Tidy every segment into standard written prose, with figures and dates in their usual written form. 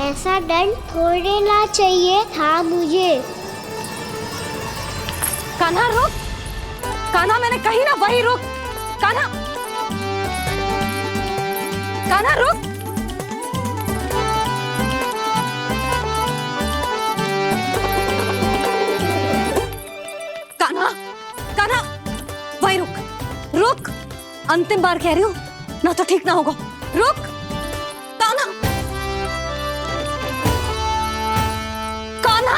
ऐसा दंड थोड़े ना चाहिए था मुझे। कान्हा रुक, कान्हा मैंने कही ना वही रुक। कान्हा, कान्हा रुक। कान्हा, कान्हा वही रुक, रुक। अंतिम बार कह रही हूँ, ना तो ठीक ना होगा। रुक कान्हा, कान्हा।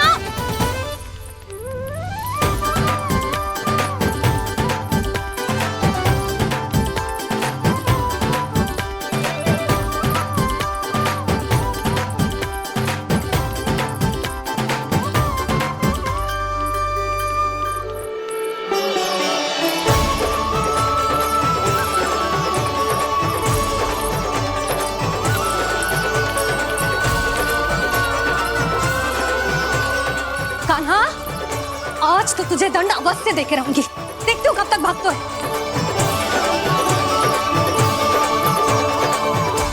कान्हा, आज तो तुझे दंड अवश्य देके रहूंगी। देखती हूँ कब तक भागते हो।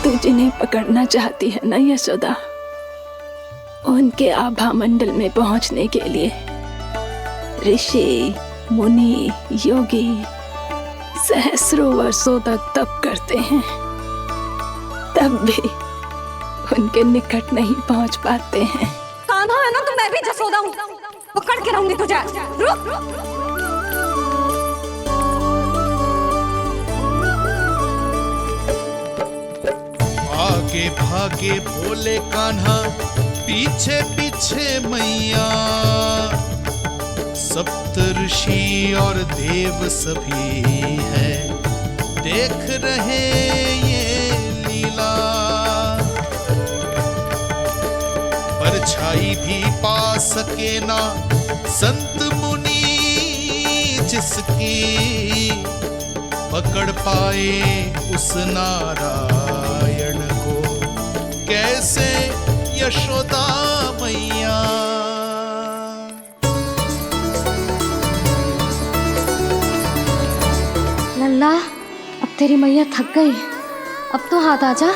तू जिन्हें पकड़ना चाहती है ना यशोदा, उनके आभा मंडल में पहुंचने के लिए ऋषि, मुनि, योगी सहस्रों वर्षों तक तप करते हैं, तब भी उनके निकट नहीं पहुंच पाते हैं। कान्हा है ना तो मैं भी जसोदा हूँ, पकड़ के रहूंगी तुझे। रुक, आगे भागे भोले कान्हा, पीछे पीछे मैया। सप्तऋषि और देव सभी हैं, देख रहे ये लीला। परछाई भी पा सके ना संत मुनि जिसकी, पकड़ पाए उस नारायण को कैसे यशोदा मैया। लल्ला, अब तेरी मैया थक गई, अब तो हाथ आजा।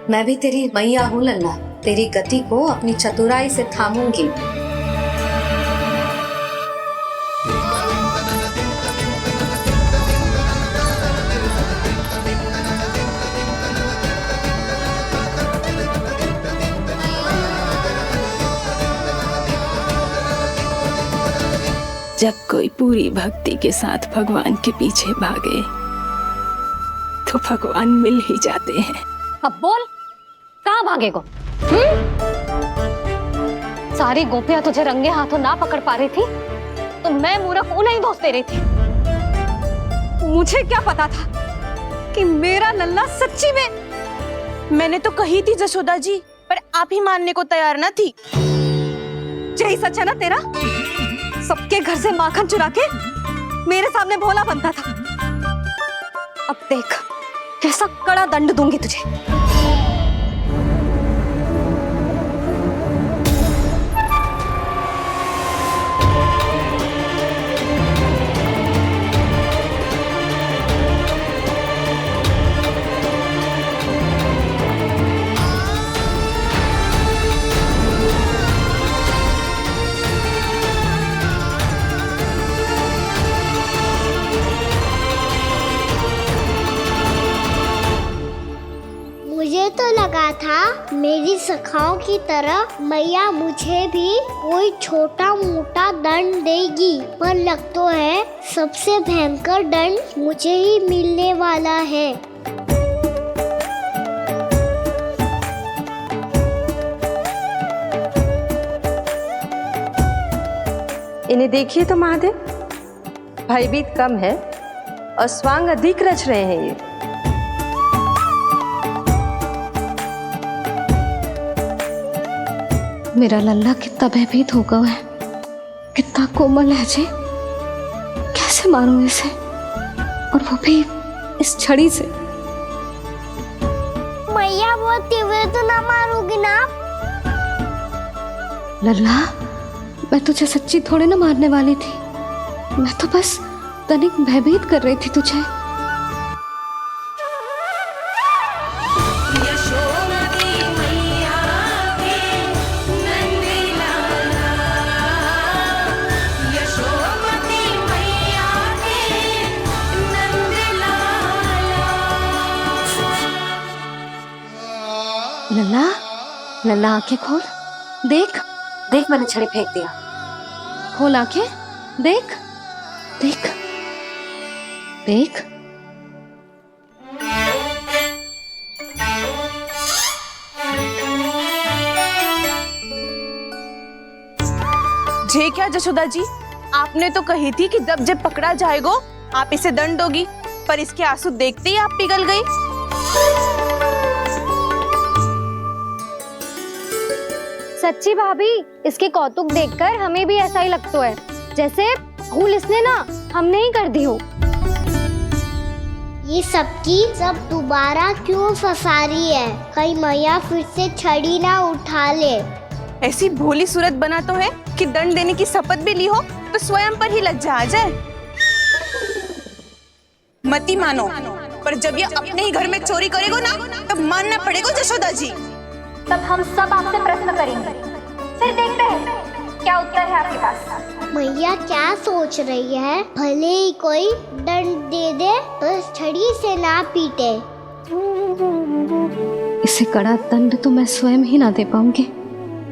मैं भी तेरी मैया हूँ लल्ला, तेरी गति को अपनी चतुराई से थामूंगी। जब कोई पूरी भक्ति के साथ भगवान के पीछे भागे तो भगवान मिल ही जाते हैं। अब बोल, कहाँ भागेगो? सारी गोपियां तुझे रंगे हाथों ना पकड़ पा रही थी तो मैं मूर्ख उन्हें ही दोष दे रही थी। मुझे क्या पता था कि मेरा लल्ला सच्ची में। मैंने तो कही थी जसोदा जी, पर आप ही मानने को तैयार ना थी। यही सच है ना तेरा? सबके घर से माखन चुरा के मेरे सामने भोला बनता था। अब देख कैसा कड़ा दंड दूंगी तुझे। मुझे तो लगा था मेरी सखाओं की तरह मैया मुझे भी कोई छोटा मोटा दंड देगी, पर लग तो है सबसे भयंकर दंड मुझे ही मिलने वाला है। इन्हें देखिए तो महादेव, भयभीत कम है और स्वांग अधिक रच रहे हैं ये। मेरा लल्ला कितना भयभीत होगा है, कितना कोमल है जी। कैसे मारूं इसे, और वो भी इस छड़ी से। मैया बहुत तीव्र तो ना मारोगी ना? लल्ला, मैं तुझे सच्ची थोड़े ना मारने वाली थी, मैं तो बस तनिक भयभीत कर रही थी तुझे। लल्ला आंखें खोल, देख देख मैंने छड़ी फेंक दिया। खोल आंखें, देख देख देख। जे क्या जशोदा जी, आपने तो कही थी कि जब जब पकड़ा जाएगा आप इसे दंड दोगी, पर इसके आंसू देखते ही आप पिघल गई। सच्ची भाभी, इसके कौतुक देखकर हमें भी ऐसा ही लगता है जैसे भूल इसने ना हमने ही कर दी हो। ये सबकी सब दोबारा क्यों फंसा रही है? कहीं मैया फिर से छड़ी ना उठा ले। ऐसी भोली सूरत बना तो है कि दंड देने की शपथ भी ली हो तो स्वयं पर ही लज्जा आ जाए। मती मानो, पर जब ये अपने ही घर में चोरी करेगा ना तब मानना पड़ेगा जशोदा जी। तब हम सब आपसे प्रश्न करेंगे, फिर देखते हैं क्या उत्तर है आपके पास। मैया क्या सोच रही है? भले ही कोई दंड दे दे, बस छड़ी से ना पीटे। इसे कड़ा दंड तो मैं स्वयं ही ना दे पाऊंगी,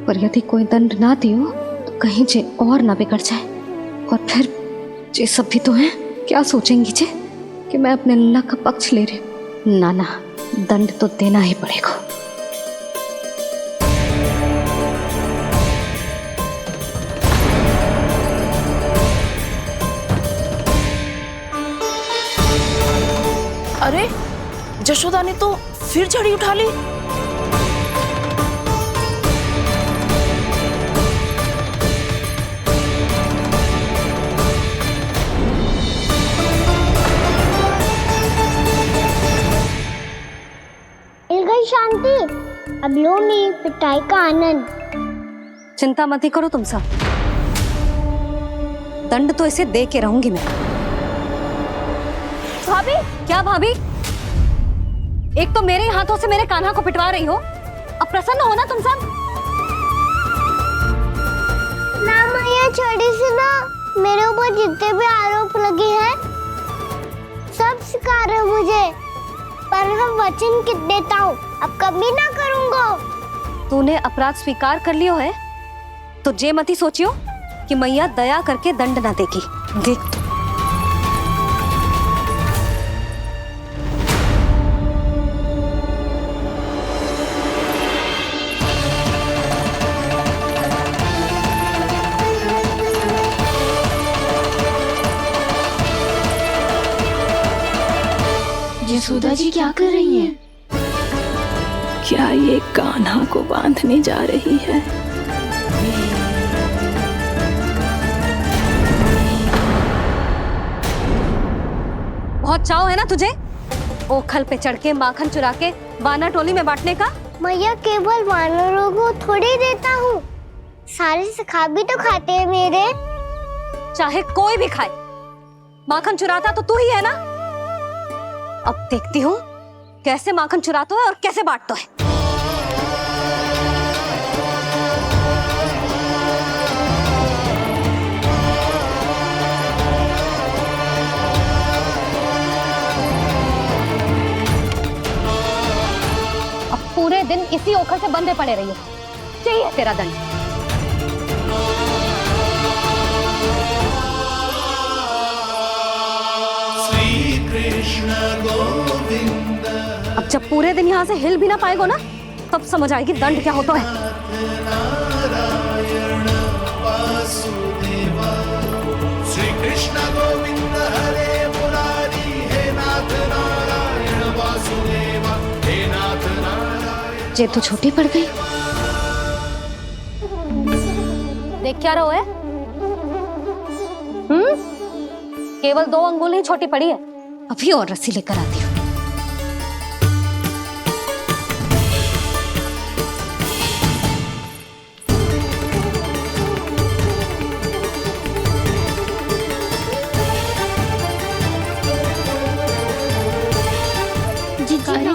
पर यदि कोई दंड ना दियो तो कहीं जे और ना बिगड़ जाए, और फिर जे सब भी तो हैं, क्या सोचेंगी जे कि मैं अपने लल्ला का पक्ष ले रही हूँ। ना ना, दंड तो देना ही पड़ेगा। अरे जशोदा ने तो फिर छड़ी उठा ली। मिल गई शांति, अब लो मेरी पिटाई का आनंद। चिंता मत ही करो तुम सब, दंड तो इसे दे के रहूंगी मैं। भाभी, क्या भाभी? एक तो मेरे हाथों से मेरे कान्हा को पिटवा रही हो, अब प्रसन्न हो ना तुम सब? ना मैया, छड़ी से ना मेरे ऊपर जितने भी आरोप लगे हैं सब स्वीकार है मुझे, पर हम वचन कित देता हूँ, अब कभी ना करूँगा। तूने अपराध स्वीकार कर लियो है तो जे मती सोचियो कि मैया दया करके दंड ना देगी। देख तू। यशोदा जी क्या कर रही हैं? क्या ये कान्हा को बांधने जा रही है? बहुत चाव है ना तुझे ओखल पे चढ़ के माखन चुरा के वानर टोली में बांटने का? मैया, केवल वानरों को थोड़ी देता हूँ, सारे सखा भी तो खाते हैं मेरे। चाहे कोई भी खाए, माखन चुराता तो तू ही है ना। अब देखती हूँ कैसे माखन चुराता है और कैसे बांटता है। अब पूरे दिन इसी ओखल से बंधे पड़े रहिए, चाहिए तेरा दंड। अब जब पूरे दिन यहाँ से हिल भी ना पाएगो ना, तब समझ आएगी दंड क्या होता है। श्री कृष्ण गोविंद हरे मुरारी, हे नाथ नारायण वासुदेवा, हे नाथ नारायण। जे तो छोटी पड़ गई। देख क्या रहो है? केवल 2 अंगुल ही छोटी पड़ी है, अभी और रस्सी लेकर आती हूँ।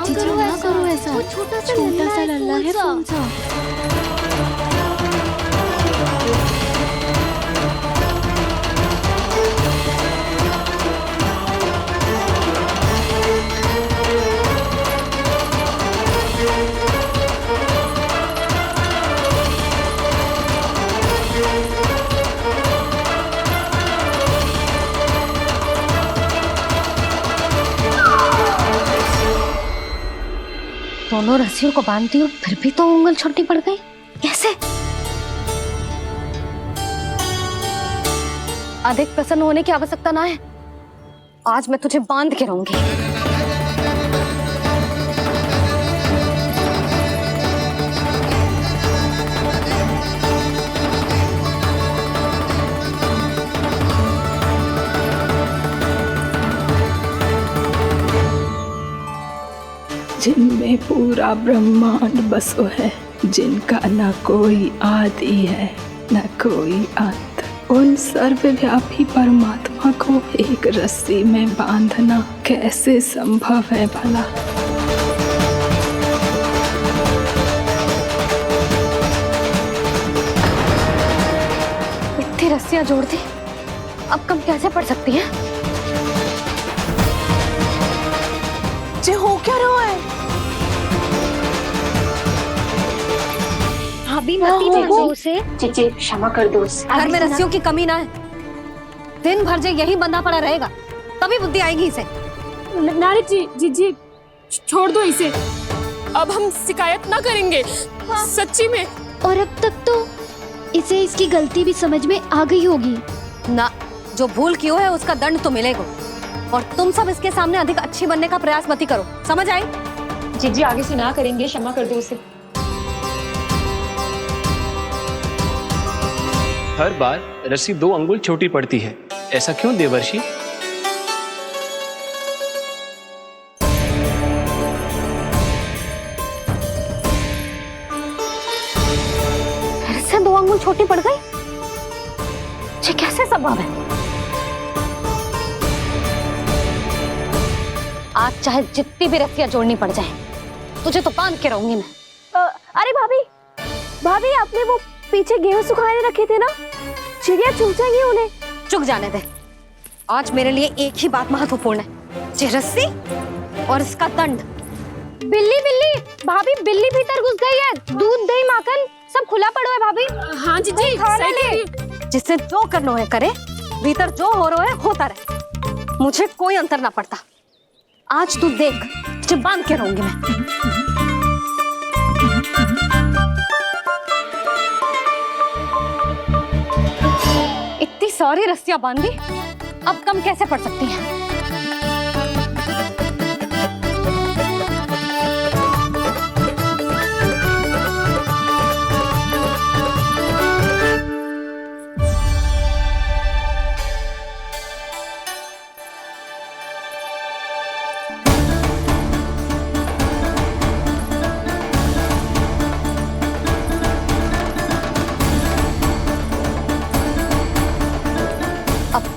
जीजू ना करो ऐसा, छोटा सा लल्ला है, कौन सा? दोनों रस्सियों को बांधती हूँ फिर भी तो उंगल छोटी पड़ गई, कैसे? अधिक प्रसन्न होने की आवश्यकता ना है, आज मैं तुझे बांध के रहूंगी। जिनमें पूरा ब्रह्मांड बसो है, जिनका न कोई आदि है न कोई अंत, उन सर्वव्यापी परमात्मा को एक रस्सी में बांधना कैसे संभव है भला? इतनी रस्सियां जोड़ दी, अब कम कैसे पड़ सकती हैं? जे हो क्या रहा है? भाभी मती बंदो से जीजी क्षमा कर दो उसे। घर में रस्सियों की कमी ना है, दिन भर जो यही बंधा पड़ा रहेगा तभी बुद्धि आएगी इसे। नारी जी जीजी छोड़ दो इसे, अब हम शिकायत ना करेंगे। सच्ची में। और अब तक तो इसे इसकी गलती भी समझ में आ गई होगी ना, जो भूल की है उसका दंड तो मिलेगा। और तुम सब इसके सामने अधिक अच्छी बनने का प्रयास मत करो, समझ आई? जीजी आगे से ना करेंगे, क्षमा कर दो उसे। हर बार रस्सी 2 अंगुल छोटी पड़ती है, ऐसा क्यों देवर्षि? फिर से 2 अंगुल छोटी पड़ गई, ये कैसे संभव है? आज चाहे जितनी भी रस्सियां जोड़नी पड़ जाए, तुझे तो बांध के रहूंगी मैं। अरे भाभी भाभी आपने वो पीछे गेहूं सुखाने रखे थे ना, चिड़िया चुग जाएंगी उन्हें। चुक जाने दे, आज मेरे लिए एक ही बात महत्वपूर्ण है, ये रस्सी और इसका दंड। बिल्ली बिल्ली भाभी, बिल्ली भीतर घुस गई है, दूध दही माखन सब खुला पड़ा है भाभी। हाँ जीजी सही कह रही है। जिससे जो करना है करे, भीतर जो हो रहा है होता रहे, मुझे कोई अंतर ना पड़ता। आज तू देख, तुझे बांध के रहूंगी मैं। इतनी सारी रस्सियां बांधी, अब कम कैसे पड़ सकती हैं?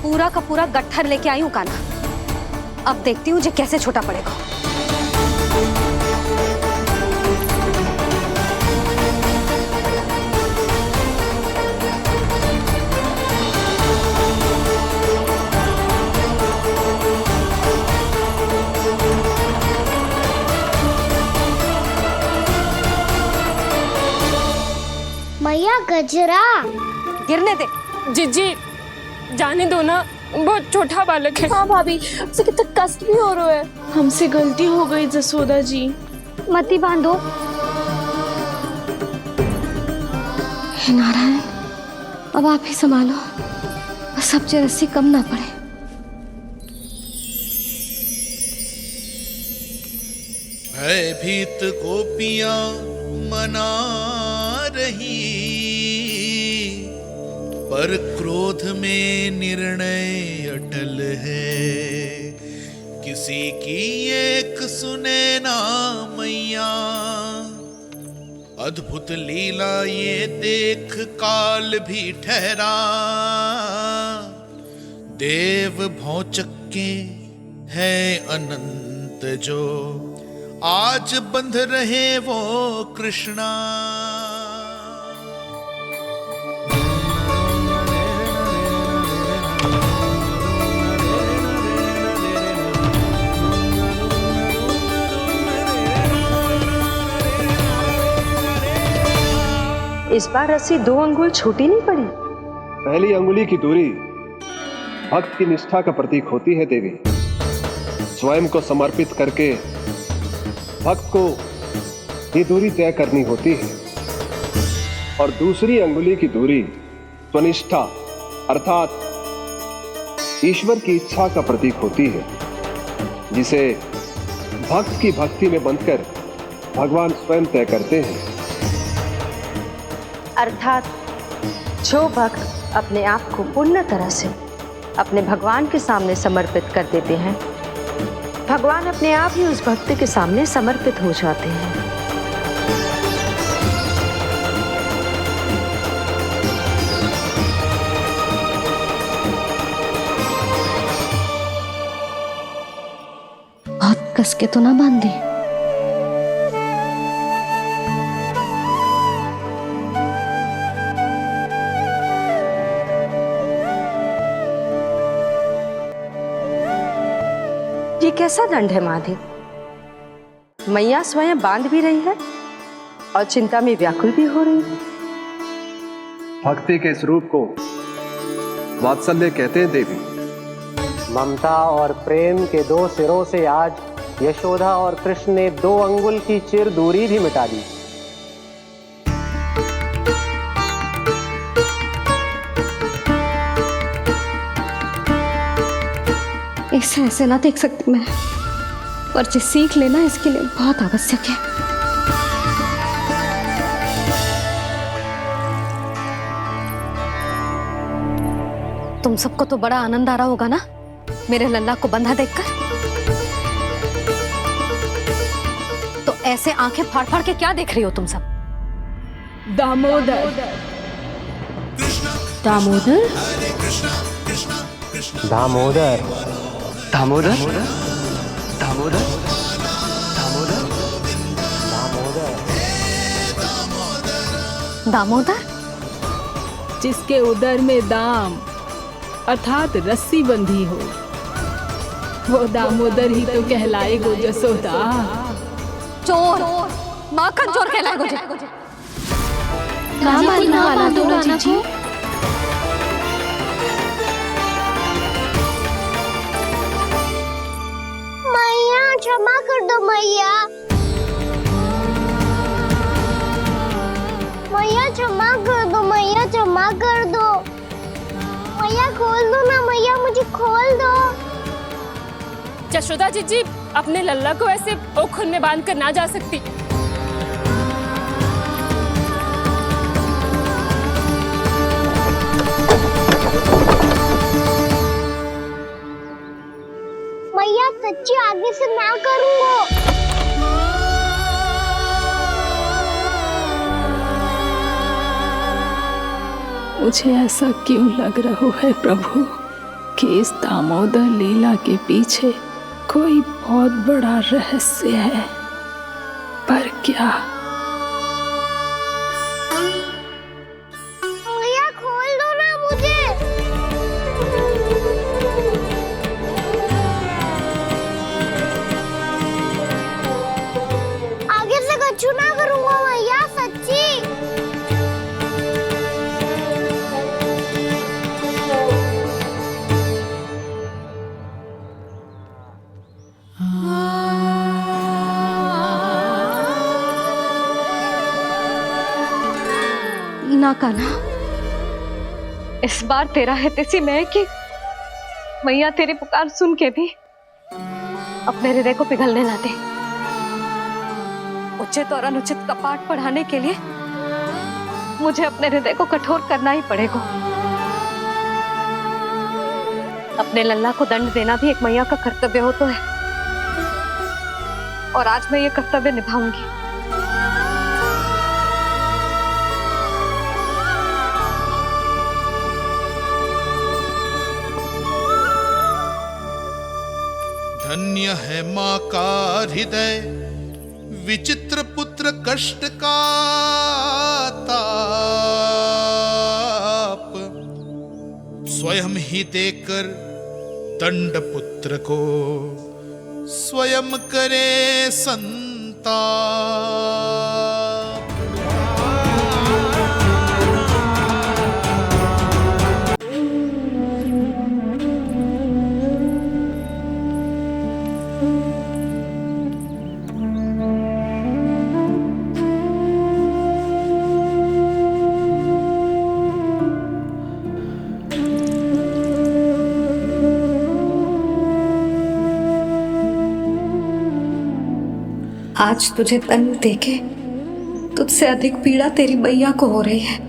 पूरा का पूरा गट्ठर लेके आई हूं कान्हा, अब देखती हूँ ये कैसे छोटा पड़ेगा। मैया गजरा गिरने दे। जीजी जाने दो ना, बहुत छोटा बालक है। हाँ भाभी, उसे कितना कष्ट भी हो रहा है। हमसे गलती हो गई जसोदा जी। मती बांधो। हे नारायण, अब आप ही संभालो, बस अब जो रस्सी कम ना पड़े। भयभीत गोपियां मना रही, पर क्रोध में निर्णय अटल है। किसी की एक सुने ना मैया, अद्भुत लीला ये देख काल भी ठहरा। देव भौचक्के है अनंत जो, आज बंध रहे वो कृष्णा। इस बार रस्सी 2 अंगुल छोटी नहीं पड़ी। पहली अंगुली की दूरी भक्त की निष्ठा का प्रतीक होती है देवी। स्वयं को समर्पित करके भक्त को ये दूरी तय करनी होती है और दूसरी अंगुली की दूरी स्वनिष्ठा अर्थात ईश्वर की इच्छा का प्रतीक होती है, जिसे भक्त की भक्ति में बंधकर भगवान स्वयं तय करते हैं। अर्थात जो भक्त अपने आप को पूर्ण तरह से अपने भगवान के सामने समर्पित कर देते हैं, भगवान अपने आप ही उस भक्त के सामने समर्पित हो जाते हैं। बहुत कस के तो ना बांधी। ये कैसा दंड है महादेव? मैया स्वयं बांध भी रही है और चिंता में व्याकुल भी हो रही है। भक्ति के स्वरूप को वात्सल्य कहते हैं देवी। ममता और प्रेम के दो सिरों से आज यशोदा और कृष्ण ने 2 अंगुल की चिर दूरी भी मिटा दी। इसे ऐसे ना देख सकती मैं, पर जो सीख लेना इसके लिए बहुत आवश्यक है। तुम सबको तो बड़ा आनंद आ रहा होगा ना मेरे लल्ला को बंधा देखकर। तो ऐसे आंखें फाड़ फाड़ के क्या देख रही हो तुम सब? दामोदर दामोदर दामोदर दामोदर दामोदर दामोदर जिसके उदर में दाम अर्थात रस्सी बंधी हो, वो दामोदर ही तो कहलाएगो जसोदा। चोर, माखन चोर कहलाएगो जी। मैया क्षमा कर दो मैया। मैया क्षमा कर दो, मैया क्षमा कर दो। मैया खोल दो ना मैया, मुझे खोल दो। जशोदा जी अपने लल्ला को ऐसे ओखल में बांध कर ना जा सकती। मैया सच्ची आगे से ना करूंगा। मुझे ऐसा क्यों लग रहा है प्रभु कि इस दामोदर लीला के पीछे कोई बहुत बड़ा रहस्य है, पर क्या? मैया खोल दो ना मुझे। आगे से कछु ना करूंगा मैया, सच्ची। ना कान्हा, इस बार तेरा है तेसी मैं कि मैया तेरी पुकार सुन के भी अपने हृदय को पिघलने ना दे। उचित और अनुचित का पाठ पढ़ाने के लिए मुझे अपने हृदय को कठोर करना ही पड़ेगा। अपने लल्ला को दंड देना भी एक मैया का कर्तव्य हो तो है, और आज मैं ये कर्तव्य निभाऊंगी। धन्य है माँ का हृदय, विचित्र पुत्र कष्ट का ताप, स्वयं ही देकर दंड पुत्र को स्वयं करे संताप। आज तुझे दंड देके तुझसे अधिक पीड़ा तेरी मैया को हो रही है।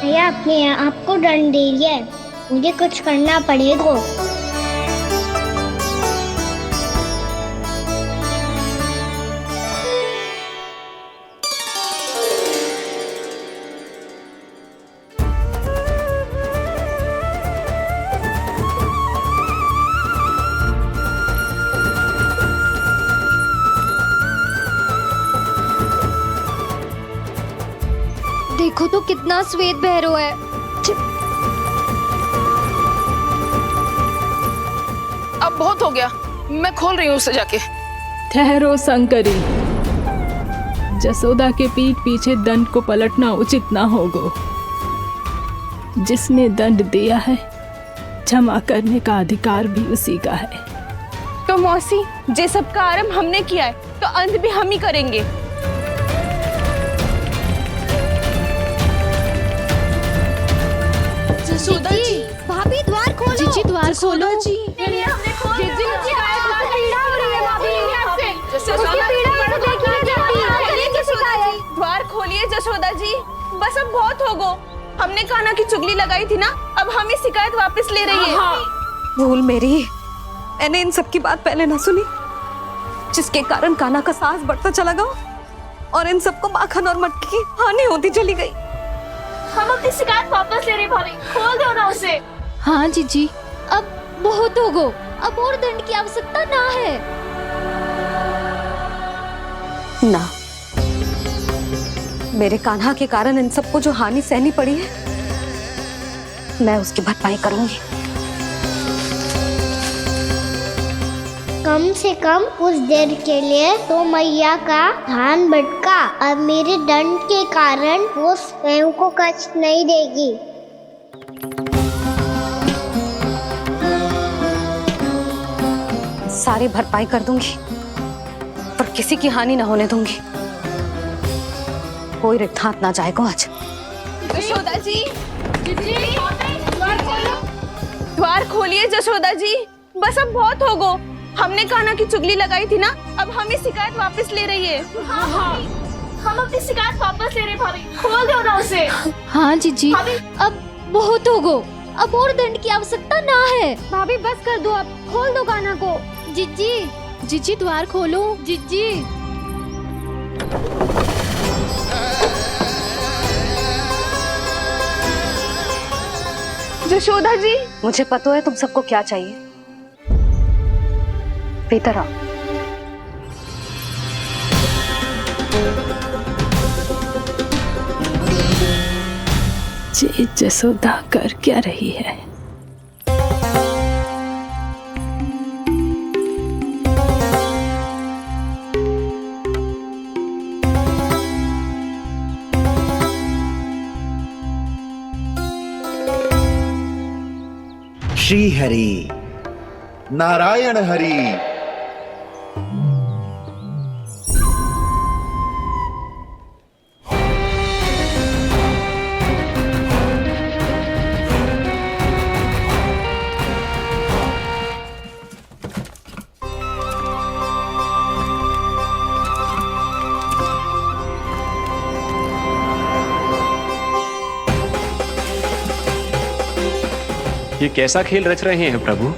भैया अपने आप को दंड दे रही है, मुझे कुछ करना पड़ेगा। देखो तो कितना श्वेत बह रहा है। अब बहुत हो गया, मैं खोल रही हूँ उसे जाके। ठहरो शंकरी, जसोदा के पीठ पीछे दंड को पलटना उचित ना होगा। जिसने दंड दिया है क्षमा करने का अधिकार भी उसी का है। तो मौसी, जे सब का आरंभ हमने किया है तो अंत भी हम ही करेंगे। जसोदा जी, भाभी द्वार खोलो। जीजी द्वार खोलो। जी द्वार खोलिए जसोदा जी, बस अब बहुत हो गो। हमने कान्हा की चुगली लगाई थी ना, अब हम ये शिकायत वापस ले रही है। भूल मेरी, मैंने इन सब की बात पहले ना सुनी, जिसके कारण कान्हा का साहस बढ़ता चला गया और इन सबको माखन और मटकी की हानि होती चली गई। हम अपनी शिकायत वापस ले रहे भाभी, खोल दो ना उसे। हाँ जीजी, अब बहुत हो गो, अब और दंड की आवश्यकता ना है। ना, मेरे कान्हा के कारण इन सबको जो हानि सहनी पड़ी है, मैं उसकी भरपाई करूंगी। कम से कम कुछ देर के लिए तो मैया का ध्यान भटका, अब मेरे दंड के कारण वो स्वयं को कष्ट नहीं देगी। सारी भरपाई कर दूंगी, पर किसी की हानि ना होने दूंगी। कोई रिक्त हाथ ना जाएगा आज। जसोदा जी, द्वार खोलिए जसोदा जी, बस अब बहुत हो गो। हमने कान्हा की चुगली लगाई थी ना, अब हम ये शिकायत वापस ले रही है। हम अपनी शिकायत वापस ले रहे भाभी, खोल दो ना उसे। हाँ जीजी, अब बहुत हो गो, अब और दंड की आवश्यकता ना है। भाभी बस कर दो, अब खोल दो कान्हा को। जीजी, जीजी द्वार खोलो। जीजी, जसोदा जी, मुझे पता है तुम सबको क्या चाहिए। भीतर आओ। ये जसोदा कर क्या रही है? श्री हरि, नारायण हरि। ये कैसा खेल रच रहे हैं प्रभु?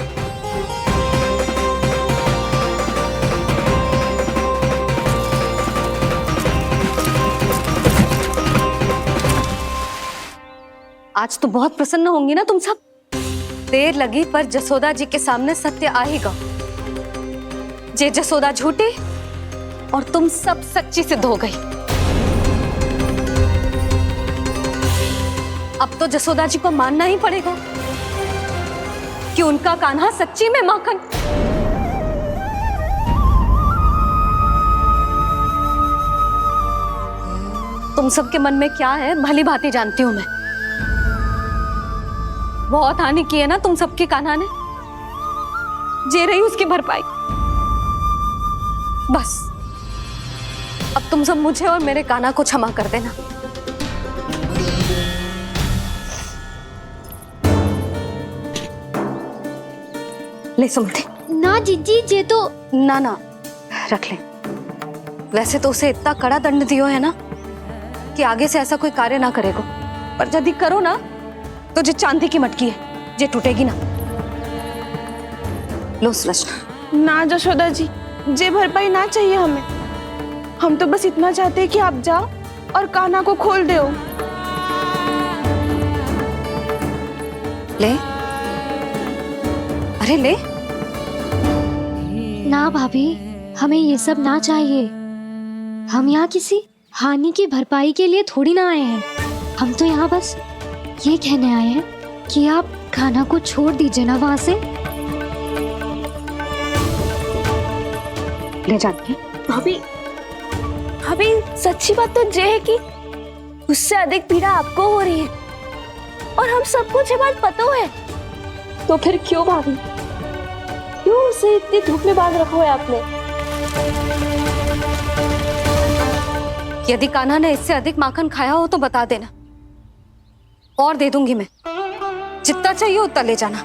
आज तो बहुत प्रसन्न होंगी ना तुम सब। देर लगी पर जसोदा जी के सामने सत्य आएगा। जे जसोदा झूठी और तुम सब सच्ची सिद्ध हो गई। अब तो जसोदा जी को मानना ही पड़ेगा कि उनका कान्हा सच्ची में माखन। तुम सबके मन में क्या है भली भांति जानती हूं मैं। बहुत हानि की है ना तुम सबकी कान्हा ने, जे रही उसकी भरपाई। बस अब तुम सब मुझे और मेरे कान्हा को क्षमा कर देना। ले सुमति। ना जीजी, जे तो ना रख ले। वैसे तो उसे इतना कड़ा दंड दियो है ना कि आगे से ऐसा कोई कार्य ना करेगा, पर यदि करो ना तो जो चांदी की मटकी है जे टूटेगी ना। लो सुलक्षणा। ना जशोदा जी, जे भरपाई ना चाहिए हमें। हम तो बस इतना चाहते हैं कि आप जाओ और कान्हा को खोल दो। ले, अरे ले। ना भाभी, हमें ये सब ना चाहिए। हम यहाँ किसी हानि की भरपाई के लिए थोड़ी ना आए हैं। हम तो यहाँ बस ये कहने आए हैं कि आप कान्हा को छोड़ दीजिए ना वहां से। ले जाती भाभी, भाभी सच्ची बात तो ये है कि उससे अधिक पीड़ा आपको हो रही है और हम सबको ये बात पता है। तो फिर क्यों भाभी, क्यों उसे इतनी धूप में बांध रखा है आपने? यदि कान्हा ने इससे अधिक माखन खाया हो तो बता देना, और दे दूंगी मैं। जितना चाहिए उतना ले जाना।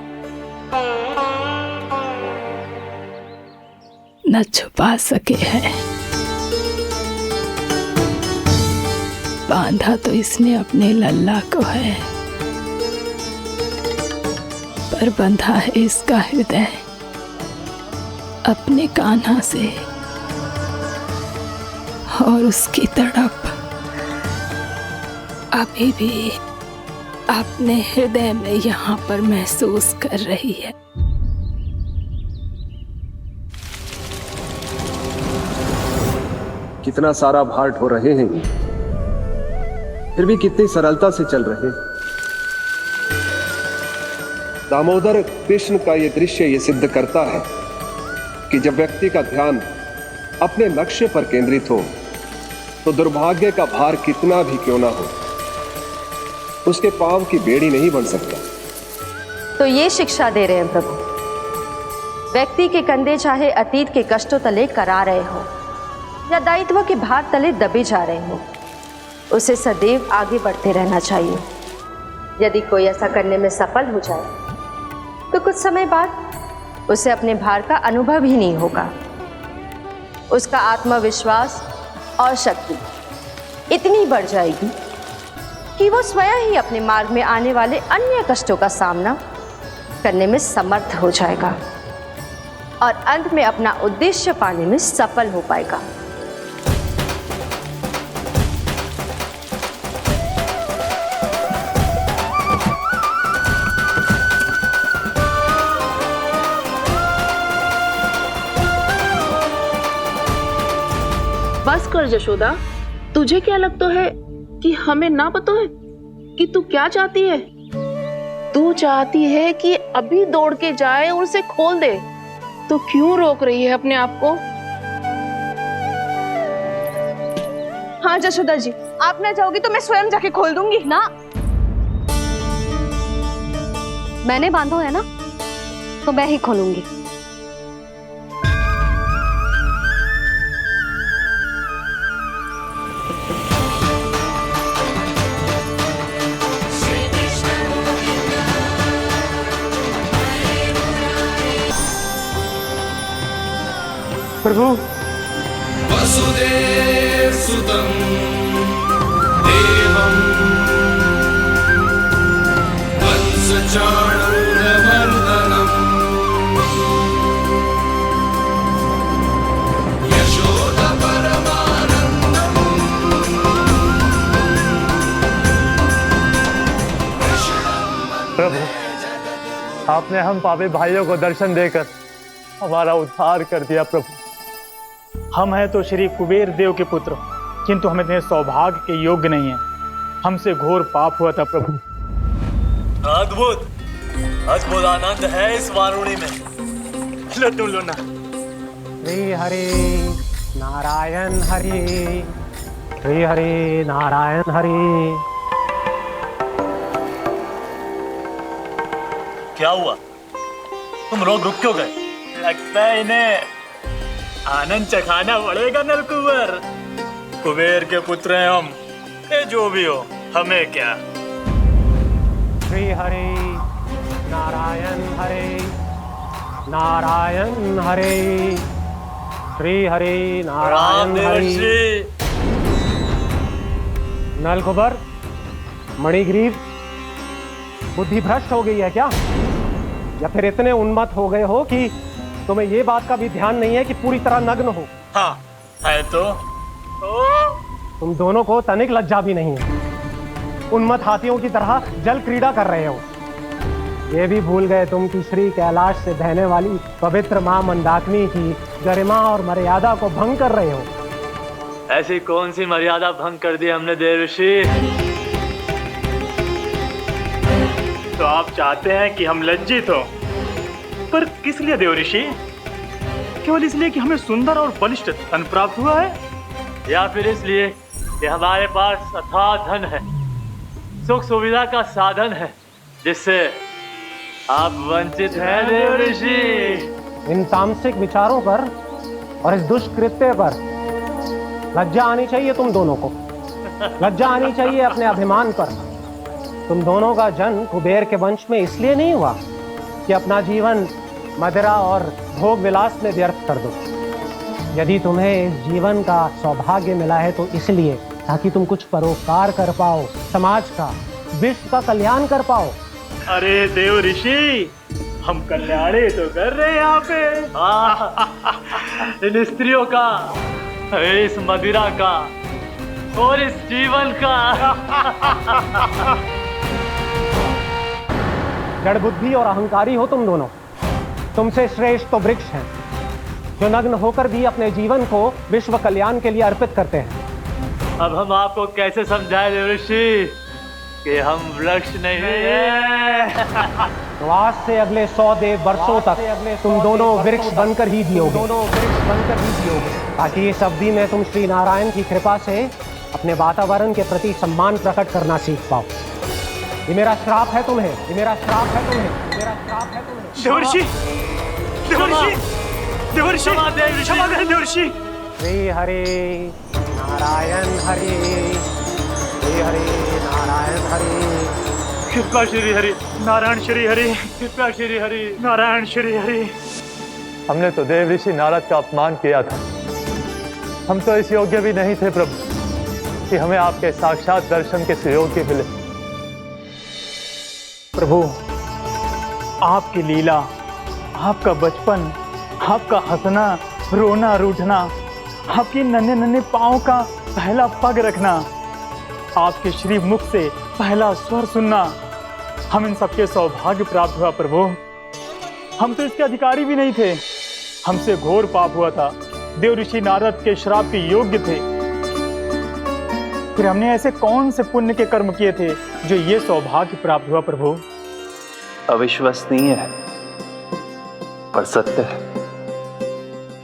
न छुपा सके है, बांधा तो इसने अपने लल्ला को है, पर बंधा है इसका हृदय अपने कान्हा से, और उसकी तड़प अभी भी अपने हृदय में यहाँ पर महसूस कर रही है। कितना सारा भार ढो रहे हैं, फिर भी कितनी सरलता से चल रहे हैं। दामोदर कृष्ण का यह दृश्य ये सिद्ध करता है कि जब व्यक्ति का ध्यान अपने लक्ष्य पर केंद्रित हो तो दुर्भाग्य का भार कितना भी क्यों ना हो, उसके पांव की बेड़ी नहीं बन सकता। तो ये शिक्षा दे रहे हैं प्रभु। व्यक्ति के कंधे चाहे अतीत के कष्टों तले करा रहे हो या दायित्व के भार तले दबे जा रहे हो, उसे सदैव आगे बढ़ते रहना चाहिए। यदि कोई ऐसा करने में सफल हो जाए तो कुछ समय बाद उसे अपने भार का अनुभव ही नहीं होगा। उसका आत्मविश्वास और शक्ति इतनी बढ़ जाएगी कि वो स्वयं ही अपने मार्ग में आने वाले अन्य कष्टों का सामना करने में समर्थ हो जाएगा और अंत में अपना उद्देश्य पाने में सफल हो पाएगा। बस कर जशोदा, तुझे क्या लगता है कि हमें ना पता है कि तू क्या चाहती है? तू चाहती है कि अभी दौड़ के जाए और उसे खोल दे, तो क्यों रोक रही है अपने आप को? हाँ जशोदा जी, आप ना जाओगी तो मैं स्वयं जाके खोल दूंगी। ना, मैंने बांधो है ना, तो मैं ही खोलूंगी। प्रभु, वसुदेव सुतं देवं वंशचाणूरमर्दनम् यशोदा परमानन्दम्। प्रभु, आपने हम पापी भाइयों को दर्शन देकर हमारा उद्धार कर दिया। प्रभु, हम हैं तो श्री कुबेर देव के पुत्र, किंतु हम इतने सौभाग्य के योग्य नहीं हैं। हमसे घोर पाप हुआ था प्रभु। अद्भुत अद्भुत आनंद है इस वारुणी में। लड्डू लोना। श्री हरि नारायण हरि श्री हरि नारायण हरि। क्या हुआ? तुम लोग रुक क्यों गए? लगता है इन्हें आनंद चखाना पड़ेगा नलकुबर। कुबेर के पुत्र हैं हम, ये जो भी हो हमें क्या। श्री हरि नारायण हरि नारायण हरि। श्री हरि नारायण हरि। नलकुबर, मणिग्रीव, बुद्धि भ्रष्ट हो गई है क्या? या फिर इतने उन्मत्त हो गए हो कि तुम्हें ये बात का भी ध्यान नहीं है कि पूरी तरह नग्न हो? हाँ है तो। तुम दोनों को तनिक लज्जा भी नहीं है। उन्मत्त हाथियों की तरह जल क्रीड़ा कर रहे हो। ये भी भूल गए तुम कि श्री कैलाश से बहने वाली पवित्र मां मंदाकिनी की गरिमा और मर्यादा को भंग कर रहे हो। ऐसी कौन सी मर्यादा भंग कर दी हमने देवर्षि? तो आप चाहते हैं कि हम लज्जित हो, पर किस लिए देवर्षि? केवल इसलिए कि हमें सुंदर और बलिष्ठ धन प्राप्त हुआ है, या फिर इसलिए कि हमारे पास अथाह धन है, सुख सुविधा का साधन है, जिससे आप वंचित हैं देवर्षि? इन तामसिक विचारों पर और इस दुष्कृत्य पर लज्जा आनी चाहिए तुम दोनों को। लज्जा आनी चाहिए अपने अभिमान पर। तुम दोनों का जन्म कुबेर के वंश में इसलिए नहीं हुआ कि अपना जीवन मदिरा और भोग विलास में व्यर्थ कर दो। यदि तुम्हें इस जीवन का सौभाग्य मिला है तो इसलिए ताकि तुम कुछ परोपकार कर पाओ, समाज का, विश्व का कल्याण कर पाओ। अरे देव ऋषि, हम कल्याणी तो कर रहे हैं यहाँ पे। इन स्त्रियों का, इस मदिरा का और इस जीवन का। जड़ बुद्धि और अहंकारी हो तुम दोनों। तुमसे श्रेष्ठ तो वृक्ष हैं, जो नग्न होकर भी अपने जीवन को विश्व कल्याण के लिए अर्पित करते हैं। अब हम आपको कैसे समझाएं देवर्षि कि हम वृक्ष नहीं हैं? तो आज से अगले 100 देव वर्षों तक तुम दोनों वृक्ष बनकर ही जियोगे। ताकि इस अवधि में तुम श्री नारायण की कृपा से अपने वातावरण के प्रति सम्मान प्रकट करना सीख पाओ। ये मेरा श्राप है तुम्हें, ये मेरा श्राप है तुम्हें, मेरा श्राप है तुम्हें। देवर्षि, देवर्षि, देवर्षि, क्षमा करें देवर्षि। श्री हरि नारायण हरि, श्री हरि नारायण हरि। कृपा श्री हरि नारायण श्री हरि, कृपा श्री हरि नारायण श्री हरि। हमने तो देव ऋषि नारद का अपमान किया था। हम तो इस योग्य भी नहीं थे प्रभु कि हमें आपके साक्षात दर्शन के सुयोग्य मिले। प्रभु, आपकी लीला, आपका बचपन, आपका हंसना, रोना, रूठना, आपकी नन्हे नन्हे पाँव का पहला पग रखना, आपके श्री मुख से पहला स्वर सुनना, हम इन सबके सौभाग्य प्राप्त हुआ प्रभु। हम तो इसके अधिकारी भी नहीं थे। हमसे घोर पाप हुआ था, देव ऋषि नारद के श्राप के योग्य थे। फिर हमने ऐसे कौन से पुण्य के कर्म किए थे जो ये सौभाग्य प्राप्त हुआ प्रभु? अविश्वसनीय है पर सत्य है।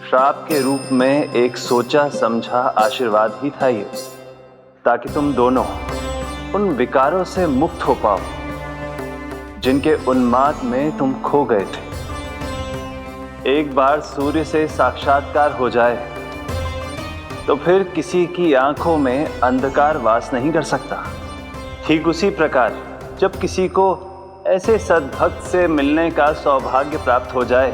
श्राप के रूप में एक सोचा समझा आशीर्वाद ही था ये, ताकि तुम दोनों उन विकारों से मुक्त हो पाओ जिनके उन्माद में तुम खो गए थे। एक बार सूर्य से साक्षात्कार हो जाए तो फिर किसी की आंखों में अंधकार वास नहीं कर सकता। ठीक उसी प्रकार जब किसी को ऐसे सद्भक्त से मिलने का सौभाग्य प्राप्त हो जाए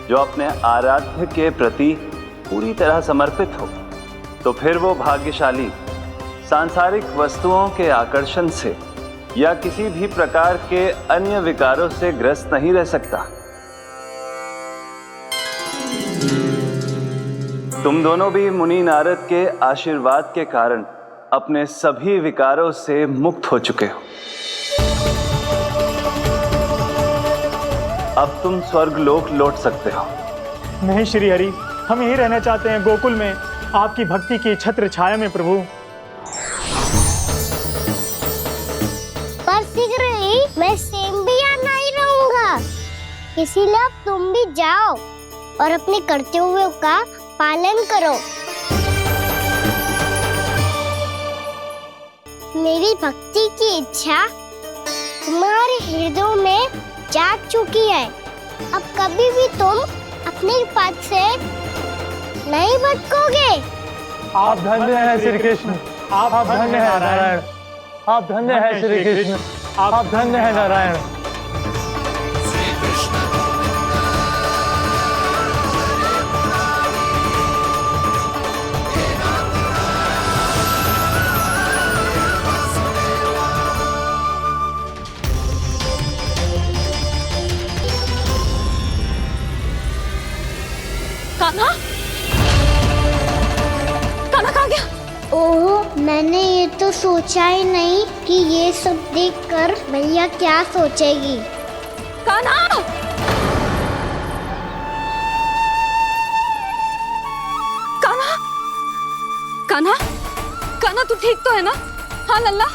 जो अपने आराध्य के प्रति पूरी तरह समर्पित हो, तो फिर वो भाग्यशाली सांसारिक वस्तुओं के आकर्षण से या किसी भी प्रकार के अन्य विकारों से ग्रस्त नहीं रह सकता। तुम दोनों भी मुनि नारद के आशीर्वाद के कारण अपने सभी विकारों से मुक्त हो चुके हो। अब तुम स्वर्गलोक लौट सकते हो। नहीं श्री हरि, हम यहीं रहना चाहते हैं, गोकुल में, आपकी भक्ति की छत्र छाया में प्रभु। पर शीघ्र ही मैं सेम्बिया नहीं रहूंगा, इसीलिए अब तुम भी जाओ और अपने कर्तव्यों का पालन करो। मेरी भक्ति की इच्छा तुम्हारे हृदय में जाग चुकी है। अब कभी भी तुम अपने पद से नहीं भटकोगे। आप धन्य हैं श्री कृष्ण, आप धन्य हैं नारायण, आप धन्य हैं श्री कृष्ण, आप धन्य हैं नारायण। कान्हा, कान्हा कहाँ गया? ओह, मैंने ये तो सोचा ही नहीं कि ये सब देखकर भैया क्या सोचेगी। कान्हा! कान्हा! कान्हा! कान्हा तू ठीक तो है ना? हाँ लल्ला,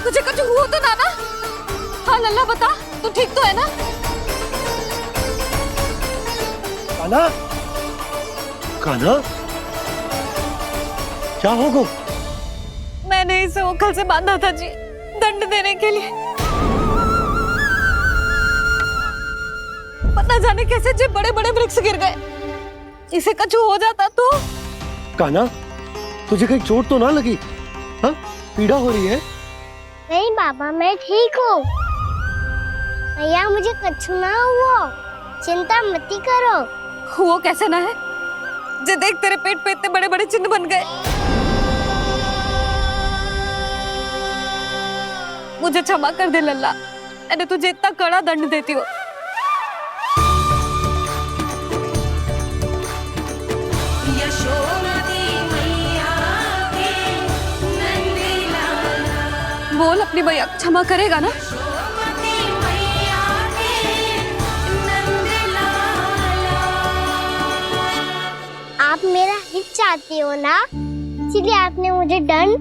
तुझे कुछ हुआ तो ना? हाँ लल्ला बता, तू ठीक तो है ना? कान्हा, कान्हा, क्या होगा? मैंने इसे ओखल से बांधा था जी, दंड देने के लिए। पता जाने कैसे जो बड़े बड़े वृक्ष गिर गए। इसे कुछ हो जाता तो? कान्हा, तुझे कहीं चोट तो ना लगी? हाँ, पीड़ा हो रही है? नहीं बाबा, मैं ठीक हूँ। भैया मुझे कुछ ना हुआ, चिंता मत करो। वो कैसे ना है? जे देख तेरे पेट पे इतने बड़े बड़े चिन्ह बन गए। मुझे क्षमा कर दे लल्ला, मैंने तुझे इतना कड़ा दंड देती हूँ। बोल अपनी भैया क्षमा करेगा ना? आप मेरा हित चाहते हो ना, इसलिए आपने मुझे दंड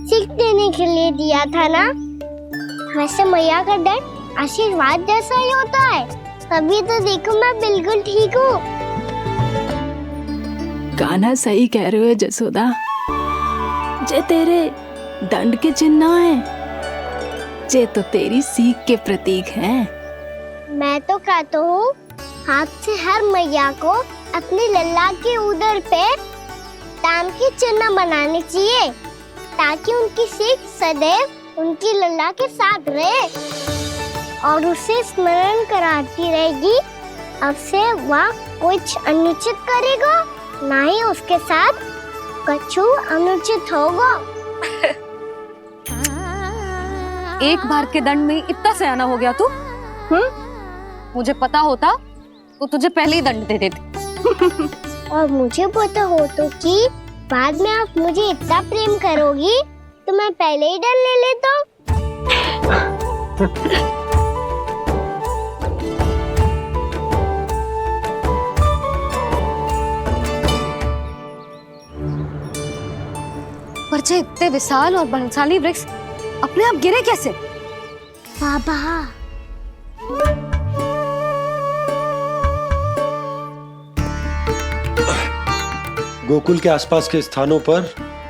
सीख देने के लिए दिया था ना। वैसे मैया का दंड आशीर्वाद जैसा ही होता है, तभी तो देखो मैं बिल्कुल ठीक हूँ। कान्हा सही कह रहे हो जसोदा, जे तेरे दंड के चिन्ह ना है, जे तो तेरी सीख के प्रतीक हैं। मैं तो कहता हूँ हाथ से हर मैया को अपनी लल्ला के उदर पे ताम के चिन्ह बनाने चाहिए, ताकि उनकी सीख सदैव उनकी लल्ला के साथ रहे और उसे स्मरण कराती रहेगी। अब से वह कुछ अनुचित करेगा, ना ही उसके साथ कछु अनुचित होगा। एक बार के दंड में इतना सयाना हो गया तू? मुझे पता होता तो तुझे पहले ही दंड दे देती। और मुझे पता हो तो कि बाद में आप मुझे इतना प्रेम करोगी तो मैं पहले ही दंड ले लेता हूँ। पर जे इतने विशाल और बलशाली वृक्ष अपने आप गिरे कैसे? बाबा, गोकुल के आसपास के स्थानों पर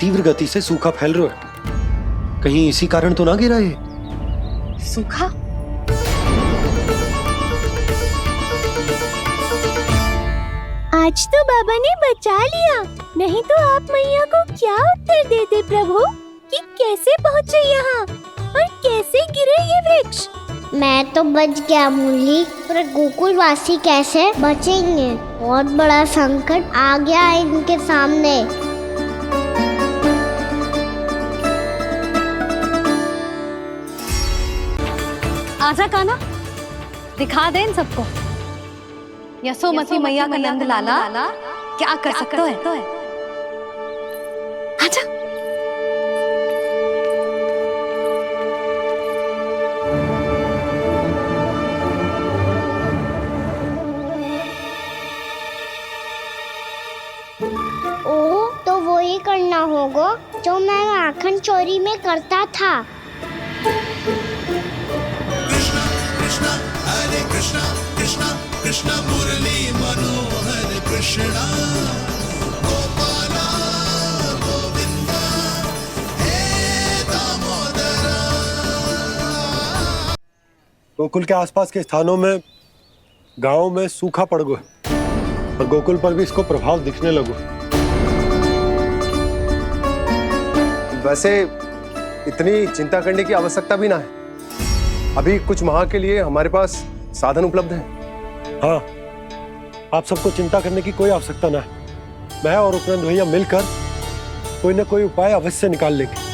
तीव्र गति से सूखा फैल रहा है। कहीं इसी कारण तो ना गिरा ये? सूखा? आज तो बाबा ने बचा लिया, नहीं तो आप मैया को क्या उत्तर देते प्रभु कि कैसे पहुँचे यहाँ और कैसे गिरे ये वृक्ष? मैं तो बच गया मूली, पर गोकुल वासी कैसे बचेंगे? बहुत बड़ा संकट आ गया है इनके सामने। आजा कान्हा, दिखा दे इन सबको यशोमती मैया का नंद लाला क्या कर सकता है। आजा। ओह, तो वो ही करना होगा जो मैं माखन चोरी में करता था। कृष्णा हरे कृष्णा कृष्णा कृष्णा मुरली मनोहर कृष्णा गोपाला गोविंदा हे दामोदर गोकुल के आसपास के स्थानों में, गांव में सूखा पड़ गया और गोकुल पर भी इसको प्रभाव दिखने लगो। वैसे इतनी चिंता करने की आवश्यकता भी ना है। अभी कुछ माह के लिए हमारे पास साधन उपलब्ध है। हाँ, आप सबको चिंता करने की कोई आवश्यकता ना है। मैं और उपनंद भैया मिलकर कोई ना कोई उपाय अवश्य निकाल लेंगे।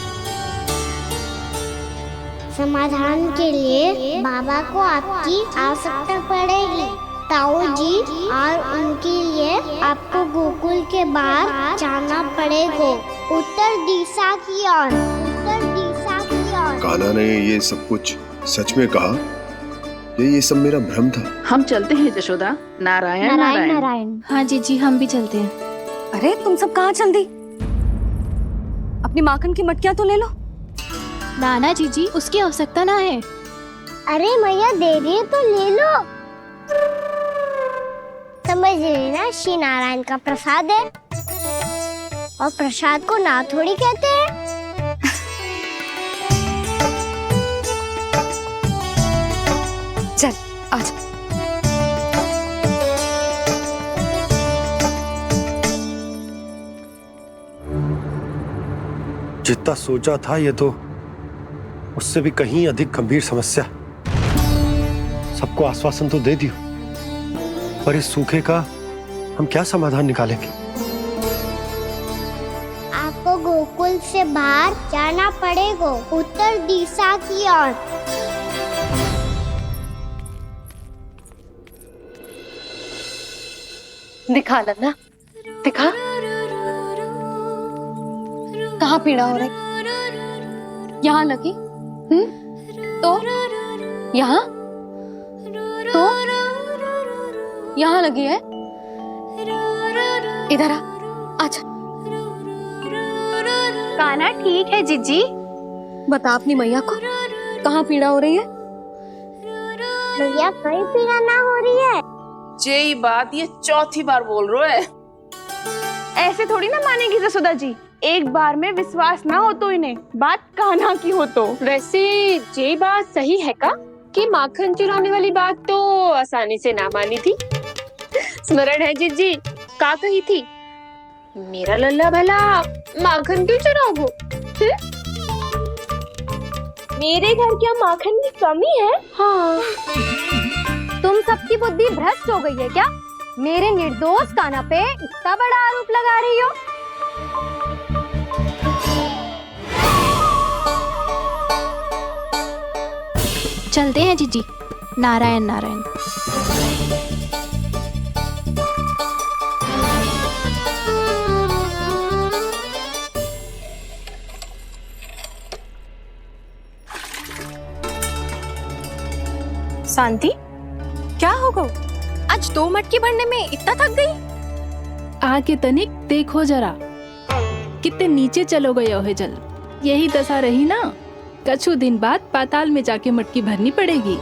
समाधान के लिए बाबा को आपकी आवश्यकता पड़ेगी। ताऊ जी और उनके लिए आपको गोकुल के बाहर जाना पड़ेगा, उत्तर दिशा की ओर। उत्तर दिशा की ओर। कान्हा ने ये सब कुछ सच में कहा? ये सब मेरा भ्रम था? हम चलते हैं जशोदा। नारायण नारायण नारायण। हाँ जीजी, हम भी चलते हैं। अरे तुम सब कहाँ चल दी? अपनी माखन की मटकियां तो ले लो। नाना जीजी, उसकी आवश्यकता ना है। अरे मैया दे रही है तो ले लो। समझ रही ना, श्री नारायण का प्रसाद है और प्रसाद को ना थोड़ी कहते हैं। चल आज। जितना सोचा था ये तो उससे भी कहीं अधिक गंभीर समस्या। सबको आश्वासन तो दे दियो, पर इस सूखे का हम क्या समाधान निकालेंगे? आपको गोकुल से बाहर जाना पड़ेगा, उत्तर दिशा की ओर। दिखा लन्ना, दिखा। कहाँ पीड़ा हो रही? यहाँ लगी? तो यहाँ? तो यहाँ लगी है? इधर आ, आजा। कान्हा ठीक है जीजी। बता अपनी मैया को कहाँ पीड़ा हो रही है? मैया कहीं पीड़ा ना हो रही है। ये बात ये चौथी बार बोल रहे है। ऐसे थोड़ी ना मानेगी जसोदा जी। एक बार में विश्वास ना हो तो इन्हें, बात कान्हा की हो तो। वैसे ये बात सही है का कि माखन चुराने वाली बात तो आसानी से ना मानी थी। स्मरण है जीजी का कही थी, मेरा लल्ला भला माखन क्यों चुराओगे? मेरे घर क्या माखन की कमी है? हाँ, तुम सबकी बुद्धि भ्रष्ट हो गई है क्या? मेरे निर्दोष कान्हा पे इतना बड़ा आरोप लगा रही हो? चलते हैं जीजी। नारायण नारायण। शांति, क्या होगा? आज 2 मटकी भरने में इतना थक गई? आके तनिक देखो जरा, कितने नीचे चलो गए हो जल। यही दशा रही ना, कछु दिन बाद पाताल में जाके मटकी भरनी पड़ेगी।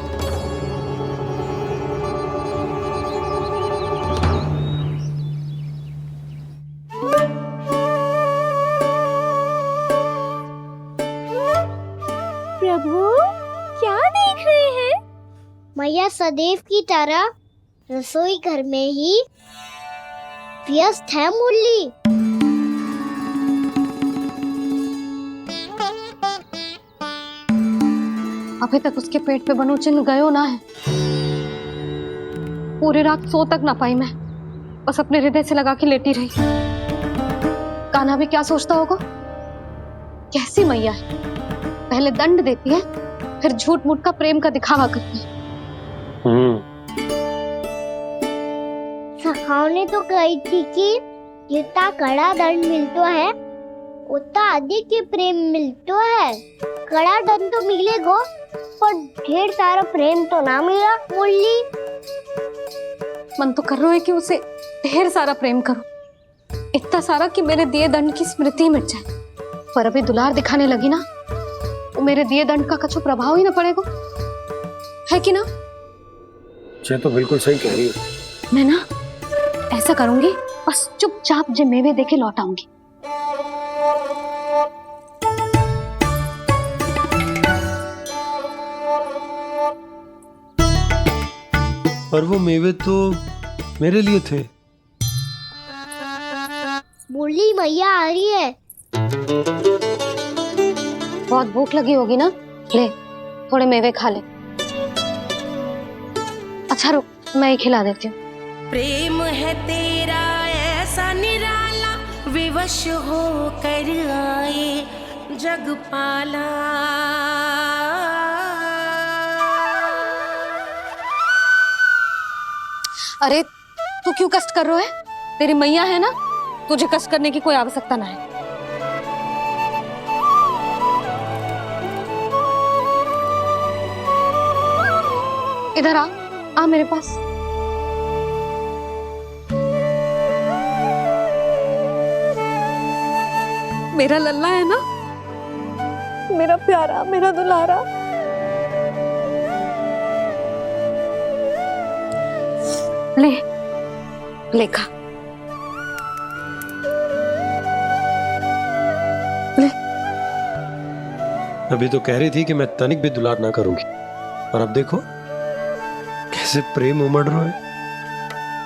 प्रभु, क्या देख रहे हैं? मैया सदैव की तरह रसोई घर में ही व्यस्त है मुरली। अभी तक उसके पेट पे बनो चिन्ह गयो ना है। पूरी रात सो तक ना पाई मैं, बस अपने हृदय से लगा के लेटी रही। कान्हा भी क्या सोचता होगा? कैसी मैया है, पहले दंड देती है, फिर झूठ मूठ का प्रेम का दिखावा करती है। सखाओ ने तो कही थी कि जितना कड़ा दंड मिलता है उतना अधिक ही प्रेम मिलता है। कड़ा दंड तो मिलेगा पर ढेर सारा प्रेम तो ना मिला मुरली। मन तो कर रहा है कि उसे ढेर सारा प्रेम करो, इतना सारा कि मेरे दिए दंड की स्मृति मिट जाए। पर अभी दुलार दिखाने लगी ना, वो मेरे दिए दंड का कछु प्रभाव ही ना पड़ेगा, है कि ना? ये तो बिल्कुल सही कह रही हो। मैं ना ऐसा करूंगी, बस चुपचाप जे मेवे देके लौट आऊंगी। पर वो मेवे तो मेरे लिए थे। मुरली मैया आ रही है। बहुत भूख लगी होगी ना, ले थोड़े मेवे खा ले। अच्छा रुक, मैं ही खिला देती हूँ। प्रेम है तेरा ऐसा निराला, विवश हो कर आए जगपाला। अरे तू क्यों कष्ट कर रहा है? तेरी मैया है ना, तुझे कष्ट करने की कोई आवश्यकता ना है। इधर आ मेरे पास। मेरा लल्ला है ना, मेरा प्यारा, मेरा दुलारा। ले खा। ले। अभी तो कह रही थी कि मैं तनिक भी दुलार ना करूंगी, और अब देखो कैसे प्रेम उमड़ रहा है,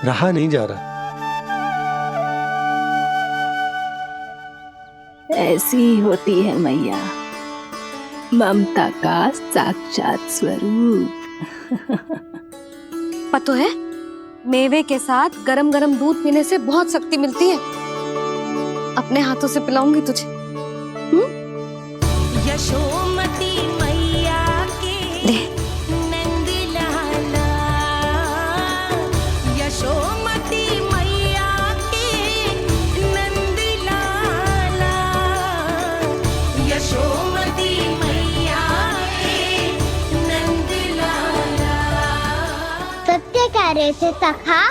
रहा नहीं जा रहा। ऐसी ही होती है मैया, ममता का साक्षात स्वरूप। पता है, मेवे के साथ गरम गरम दूध पीने से बहुत शक्ति मिलती है। अपने हाथों से पिलाऊंगी तुझे। यशोमती मैया के नंद लाला, यशोमती मैया के नंद लाला, यशोमती मैया के नंद लाला। सत्य कह रहे थे सखा,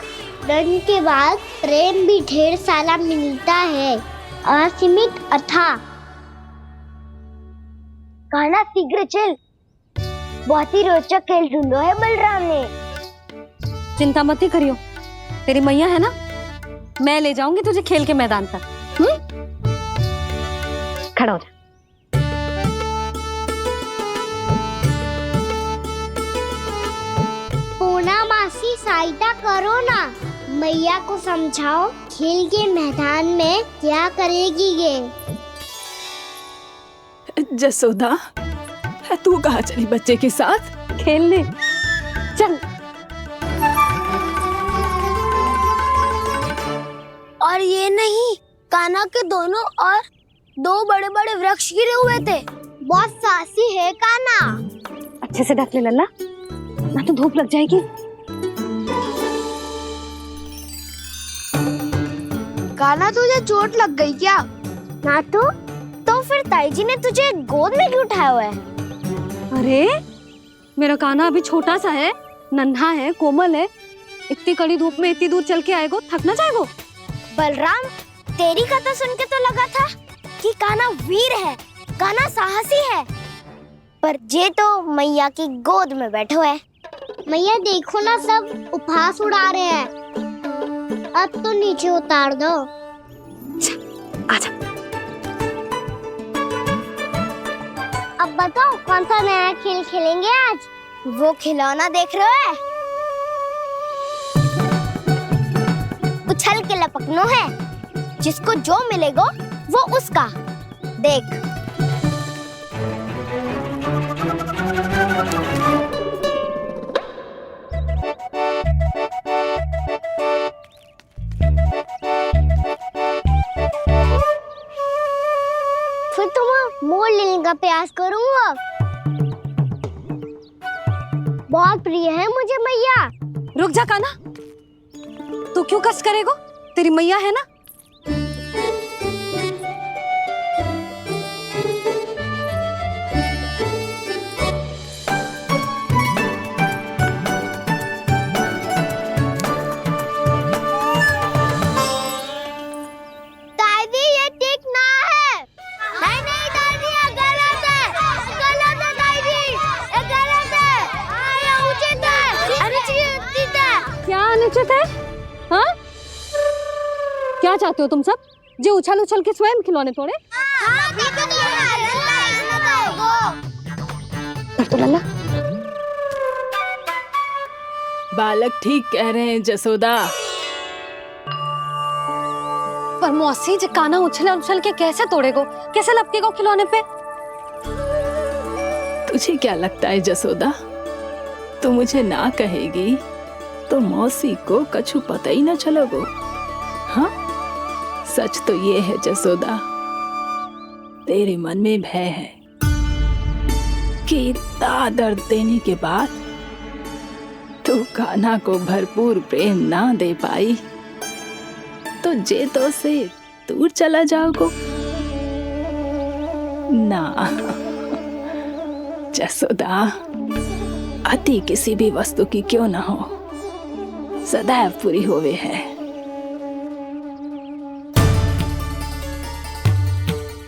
दंड के बाद प्रेम भी ढेर सारा मिलता है, असीमित अथाह। गाना शीघ्र चल, बहुत ही रोचक खेल ढूंढो है बलराम ने। चिंता मत ही करियो, तेरी मैया है ना, मैं ले जाऊंगी तुझे खेल के मैदान तक। खड़ा हो जा। पूना मासी सहायता करो ना, मैया को समझाओ खेल के मैदान में क्या करेगी ये। जसोदा, तू कहाँ चली बच्चे के साथ? खेलने चल। और ये नहीं, कान्हा के दोनों और दो बड़े बड़े वृक्ष गिरे हुए थे। बहुत साहसी है कान्हा। अच्छे से ढक ले लल्ला, ना तो धूप लग जाएगी। कान्हा तुझे चोट लग गई क्या? ना तो फिर ताई जी ने तुझे गोद में क्यों उठाया हुआ है? अरे मेरा कान्हा अभी छोटा सा है, नन्हा है, कोमल है। इतनी कड़ी धूप में इतनी दूर चल के आएगो, थक ना जाएगो। बलराम, तेरी कथा सुन के तो लगा था कि कान्हा वीर है, कान्हा साहसी है, पर जे तो मैया की गोद में बैठो है। मैया देखो ना, सब उपहास उड़ा रहे हैं। अब तो नीचे उतार दो। आजा। अब बताओ कौन सा नया खेल खेलेंगे आज? वो खिलौना देख रहे हो? उछल के लपकनो है, जिसको जो मिलेगा वो उसका। देख। फिर तुम मोड़ लेने का प्रयास करूंगा। बहुत प्रिय है मुझे मैया। रुक जा कान्हा, तू क्यों कष्ट करेगो? तेरी मैया है ना। दादी ये ठीक ना है। नहीं नहीं दादी, ये गलत है, गलत है दादी, ये गलत है, ये उचित है, अनुचित है। क्या अनुचित है? हाँ? क्या चाहते हो तुम सब? जो उछल उछल के स्वयं खिलौने तोड़े? तो लल्ला बालक ठीक कह रहे हैं जसोदा। पर मौसी जे काना उछल उछल के कैसे तोड़ेगो, कैसे लपकेगो खिलौने पे? तुझे क्या लगता है जसोदा, तू मुझे ना कहेगी तो मौसी को कछु पता ही ना चलोगो? हाँ, सच तो ये है जसोदा, तेरे मन में भय है कि इतना दर्द देने के बाद तू कान्हा को भरपूर प्रेम ना दे पाई तो जेतो से दूर चला जाओगो ना। जसोदा, अति किसी भी वस्तु की क्यों ना हो, सदैव पूरी होवे है।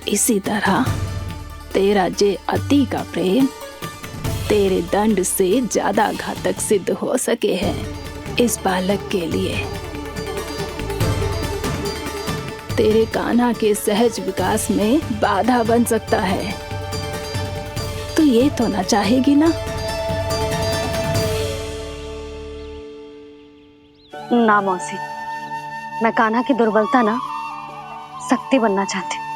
इसी तरह तेरा जे अति का प्रेम तेरे दंड से ज्यादा घातक सिद्ध हो सके है इस बालक के लिए। तेरे कान्हा के सहज विकास में बाधा बन सकता है, तो ये तो ना चाहेगी ना? ना मौसी, मैं कान्हा की दुर्बलता ना शक्ति बनना चाहती।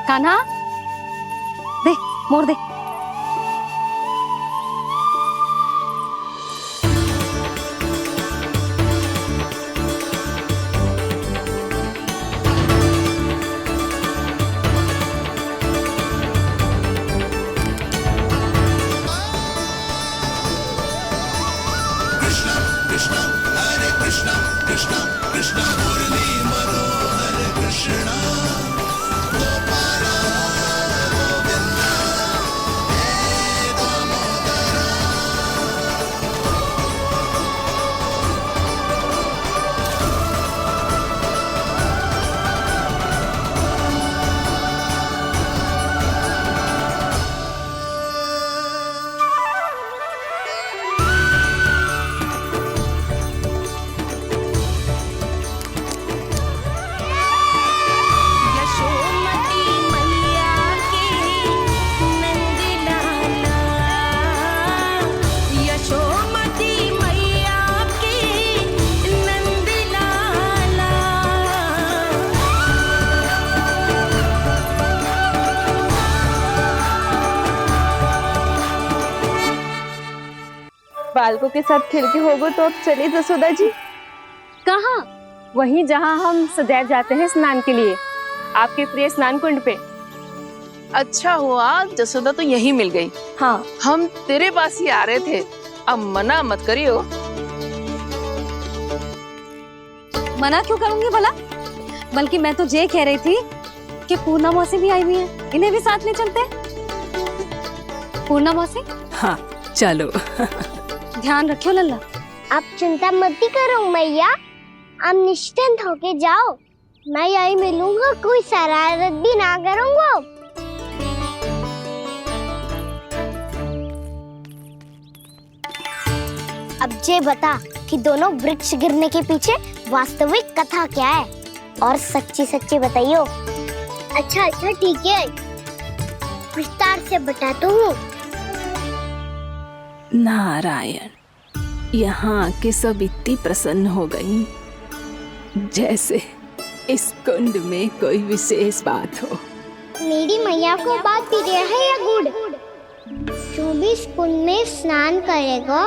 कान्हा, दे मोड़ दे। बालकों के साथ खेल के होगो तो अब चले जसोदा जी। कहाँ? वहीं जहाँ हम सदैव जाते हैं स्नान के लिए, आपके प्रिय स्नान कुंड पे। अच्छा हुआ जसोदा तो यहीं मिल गई। हाँ, हम तेरे पास ही आ रहे थे, अब मना मत करियो। मना क्यों करूंगी भला? बल्कि मैं तो ये कह रही थी कि पूर्णा मौसी भी आई हुई है, इन्हें भी साथ ले चलते। पूर्णा मौसी, हाँ चलो। ध्यान रखियो लल्ला। आप चिंता मत करो मैया, आप निश्चिंत होके जाओ, मैं यही मिलूंगा, कोई शरारत भी ना करूंगा। अब ये बता कि दोनों वृक्ष गिरने के पीछे वास्तविक कथा क्या है, और सच्ची सच्ची बताइयो। अच्छा अच्छा ठीक है, विस्तार से बताता हूँ। नारायण, यहाँ के सब इतनी प्रसन्न हो गई जैसे इस कुंड में कोई विशेष बात हो। मेरी मैया को बात प्रिय है या गुड़? जो भी इस कुंड में स्नान करेगा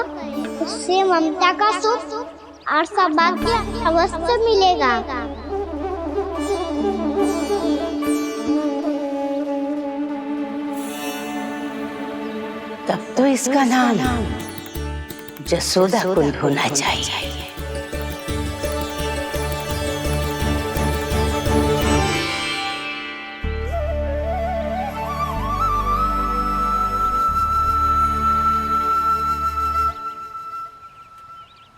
उससे ममता का सुख और सौभाग्य अवश्य मिलेगा। तब तो इसका नाम जसोदा कुंड होना चाहिए।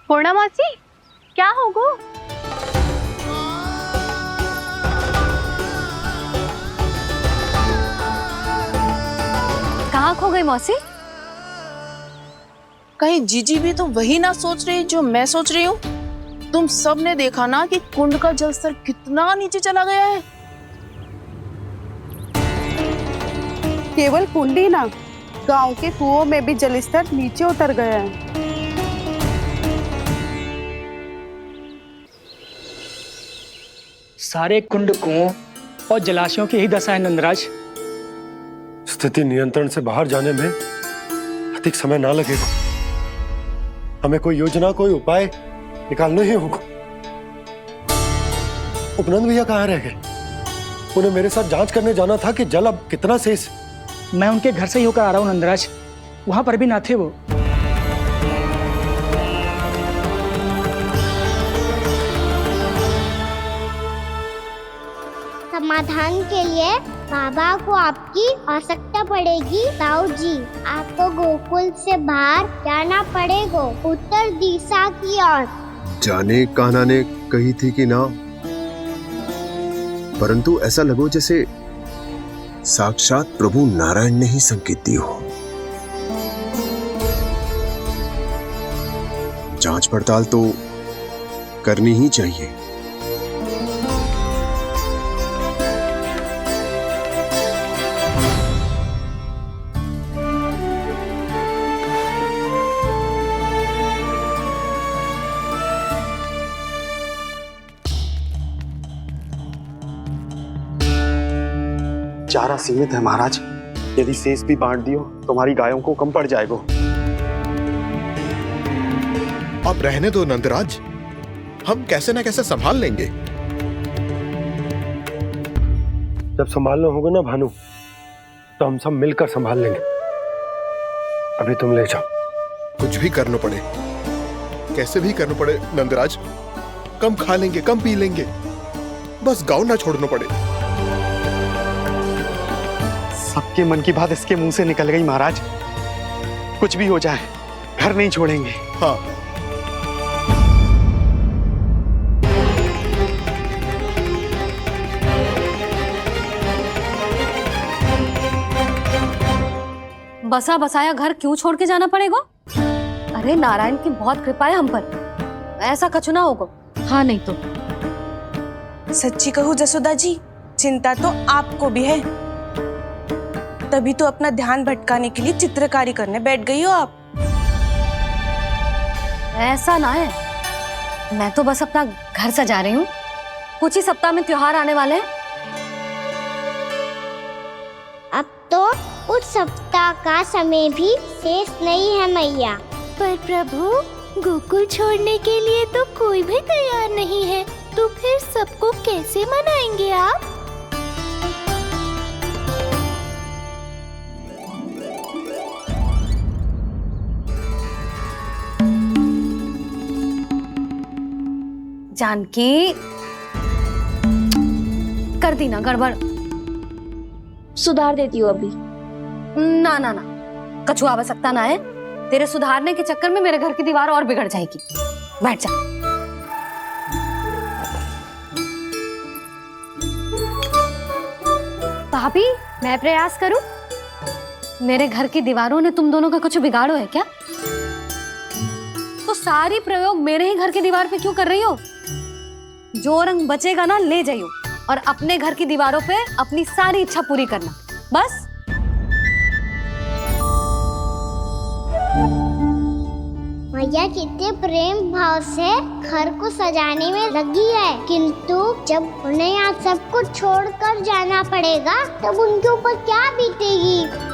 पूर्णा मौसी, क्या होगो? कहाँ खो गई मौसी? कहीं जीजी भी तो वही ना सोच रही जो मैं सोच रही हूँ? तुम सब ने देखा ना कि कुंड का जलस्तर कितना नीचे चला गया है। केवल कुंड ही ना, गांव के कुओं में भी जलस्तर नीचे उतर गया है। सारे कुंड, कुओं और जलाशयों की ही दशा है नंदराज। स्थिति नियंत्रण से बाहर जाने में अधिक समय ना लगेगा। हमें कोई योजना, कोई उपाय निकालना ही होगा। उपनंद भैया कहाँ रह गए? उन्हें मेरे साथ जांच करने जाना था कि जल अब कितना शेष। मैं उनके घर से ही होकर आ रहा हूँ नंदराज, वहां पर भी ना थे वो। समाधान के लिए बाबा को आपकी आवश्यकता पड़ेगी। ताऊ जी, आपको गोकुल से बाहर जाना पड़ेगा, उत्तर दिशा की ओर। जाने कान्हा ने कही थी कि ना, परंतु ऐसा लगो जैसे साक्षात प्रभु नारायण ने ही संकेत दी हो। जांच पड़ताल तो करनी ही चाहिए। चारा सीमित है महाराज, यदि शेष भी बांट दियो तो हमारी गायों को कम पड़ जाएगा। अब रहने दो नंदराज, हम कैसे न कैसे संभाल लेंगे। जब संभालना होगा ना भानु, तो हम सब मिलकर संभाल लेंगे। अभी तुम ले जाओ। कुछ भी करना पड़े, कैसे भी करना पड़े नंदराज, कम खा लेंगे, कम पी लेंगे, बस गाँव ना छोड़ना पड़े। सबके मन की बात इसके मुंह से निकल गई महाराज। कुछ भी हो जाए घर नहीं छोड़ेंगे। हाँ। बसा बसाया घर क्यों छोड़ के जाना पड़ेगा? अरे नारायण की बहुत कृपा है हम पर, ऐसा कछु ना होगा। हाँ नहीं तो सच्ची कहूँ जसोदा जी, चिंता तो आपको भी है, तभी तो अपना ध्यान भटकाने के लिए चित्रकारी करने बैठ गई हो आप। ऐसा ना है, मैं तो बस अपना घर सजा रही हूँ। कुछ ही सप्ताह में त्योहार आने वाले हैं। अब तो उस सप्ताह का समय भी शेष नहीं है मैया। पर प्रभु, गोकुल छोड़ने के लिए तो कोई भी तैयार नहीं है, तो फिर सबको कैसे मनाएंगे आप? जानकी, कर दी ना गड़बड़। सुधार देती हूँ अभी। ना ना ना, कछु आवश्यकता ना है। तेरे सुधारने के चक्कर में मेरे घर की दीवार और बिगड़ जाएगी। बैठ जा। भाभी, मैं प्रयास करूं? मेरे घर की दीवारों ने तुम दोनों का कुछ बिगाड़ो है क्या? तो सारी प्रयोग मेरे ही घर की दीवार पे क्यों कर रही हो? जो रंग बचेगा ना ले जाइयो, और अपने घर की दीवारों पे अपनी सारी इच्छा पूरी करना, बस। मैया कितने प्रेम भाव से घर को सजाने में लगी है, किंतु जब उन्हें यहाँ सब कुछ छोड़कर जाना पड़ेगा तब उनके ऊपर क्या बीतेगी।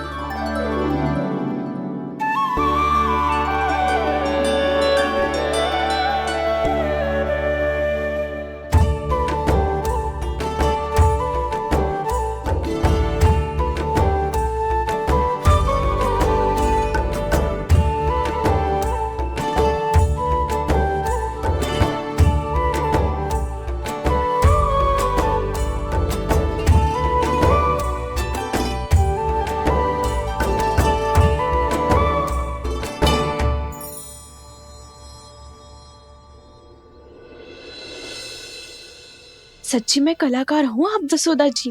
सच्ची में कलाकार हूँ आप जसोदा जी।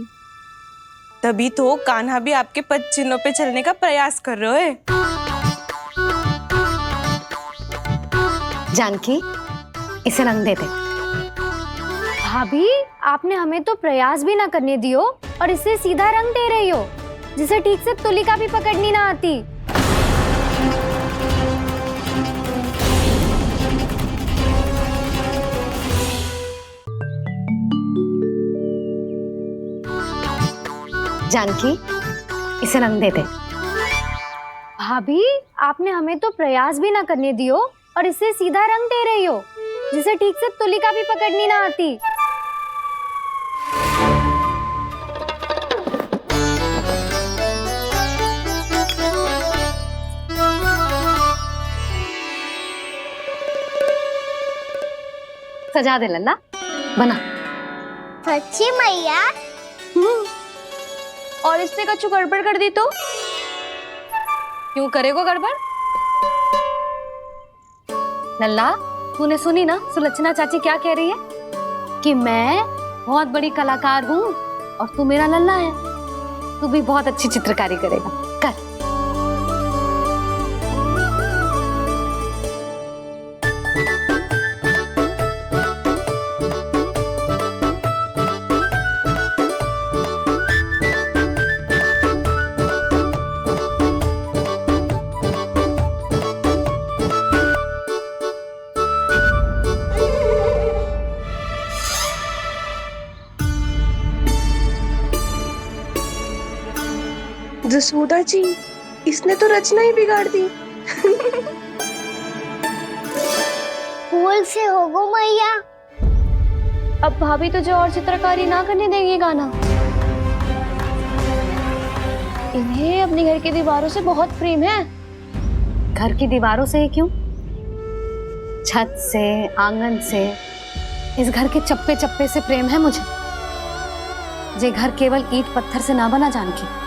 तभी तो कान्हा भी आपके पद चिन्हों पे चलने का प्रयास कर रहे हैं। जानकी, इसे रंग दे दे। भाभी, आपने हमें तो प्रयास भी ना करने दियो और इसे सीधा रंग दे रही हो। जिसे ठीक से तुलिका भी पकड़नी ना आती। जानकी, इसे रंग दे दे। भाभी, आपने हमें तो प्रयास भी ना करने दियो और इसे सीधा रंग दे रही हो, जिसे ठीक से तुलिका भी पकड़नी ना आती। सजा दे लल्ला, बना। सच्ची मैया? और इसने कछु गड़बड़ कर दी तो? क्यों करेगो गड़बड़? लल्ला, तूने सुनी ना सुलक्षणा चाची क्या कह रही है? कि मैं बहुत बड़ी कलाकार हूँ और तू मेरा लल्ला है, तू भी बहुत अच्छी चित्रकारी करेगा। कर। जसोदा जी, इसने तो रचना ही बिगाड़ दी। फूल से होगो मैया। अब भाभी तुझे और चित्रकारी ना करने देंगी गाना। इन्हें अपने घर की दीवारों से बहुत प्रेम है। घर की दीवारों से ही क्यों? छत से, आंगन से, इस घर के चप्पे चप्पे से प्रेम है मुझे। ये घर केवल ईंट पत्थर से ना बना जानकी।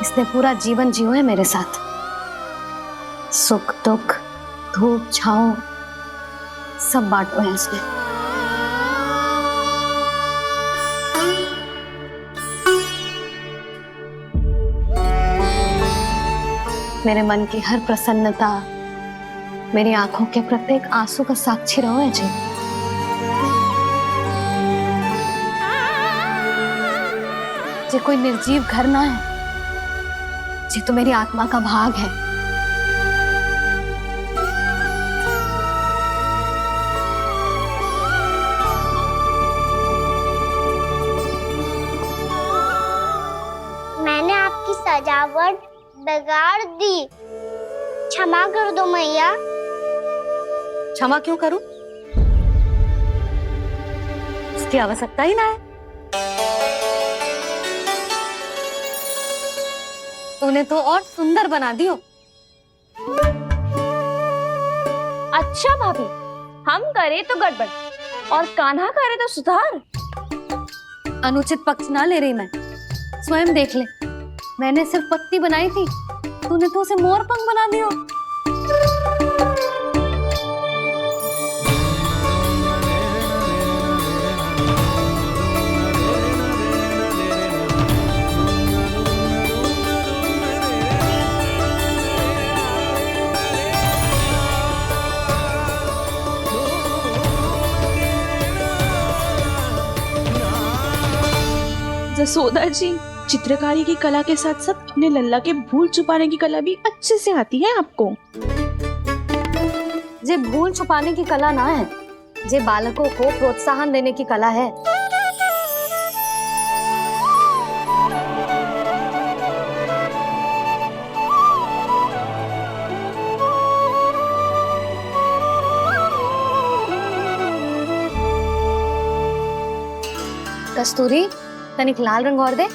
इसने पूरा जीवन जियो है मेरे साथ। सुख दुख, धूप छांव सब बांटो है इसने। मेरे मन की हर प्रसन्नता, मेरी आंखों के प्रत्येक आंसू का साक्षी रहो है जी। ये कोई निर्जीव घर ना है, ये तो मेरी आत्मा का भाग है। मैंने आपकी सजावट बिगाड़ दी, क्षमा कर दो मैया। क्षमा क्यों करूं? इसकी आवश्यकता ही ना है। तूने तो और सुंदर बना दियो। अच्छा भाभी, हम करे तो गड़बड़ और कान्हा करे तो सुधार। अनुचित पक्ष ना ले रही मैं, स्वयं देख ले। मैंने सिर्फ पत्ती बनाई थी, तूने तो उसे मोर पंख बना दियो। जसोदा जी, चित्रकारी की कला के साथ साथ अपने लल्ला के भूल छुपाने की कला भी अच्छे से आती है आपको। ये भूल छुपाने की कला ना है, ये बालकों को प्रोत्साहन देने की कला है। कस्तूरी, तनिक लाल रंग और दे।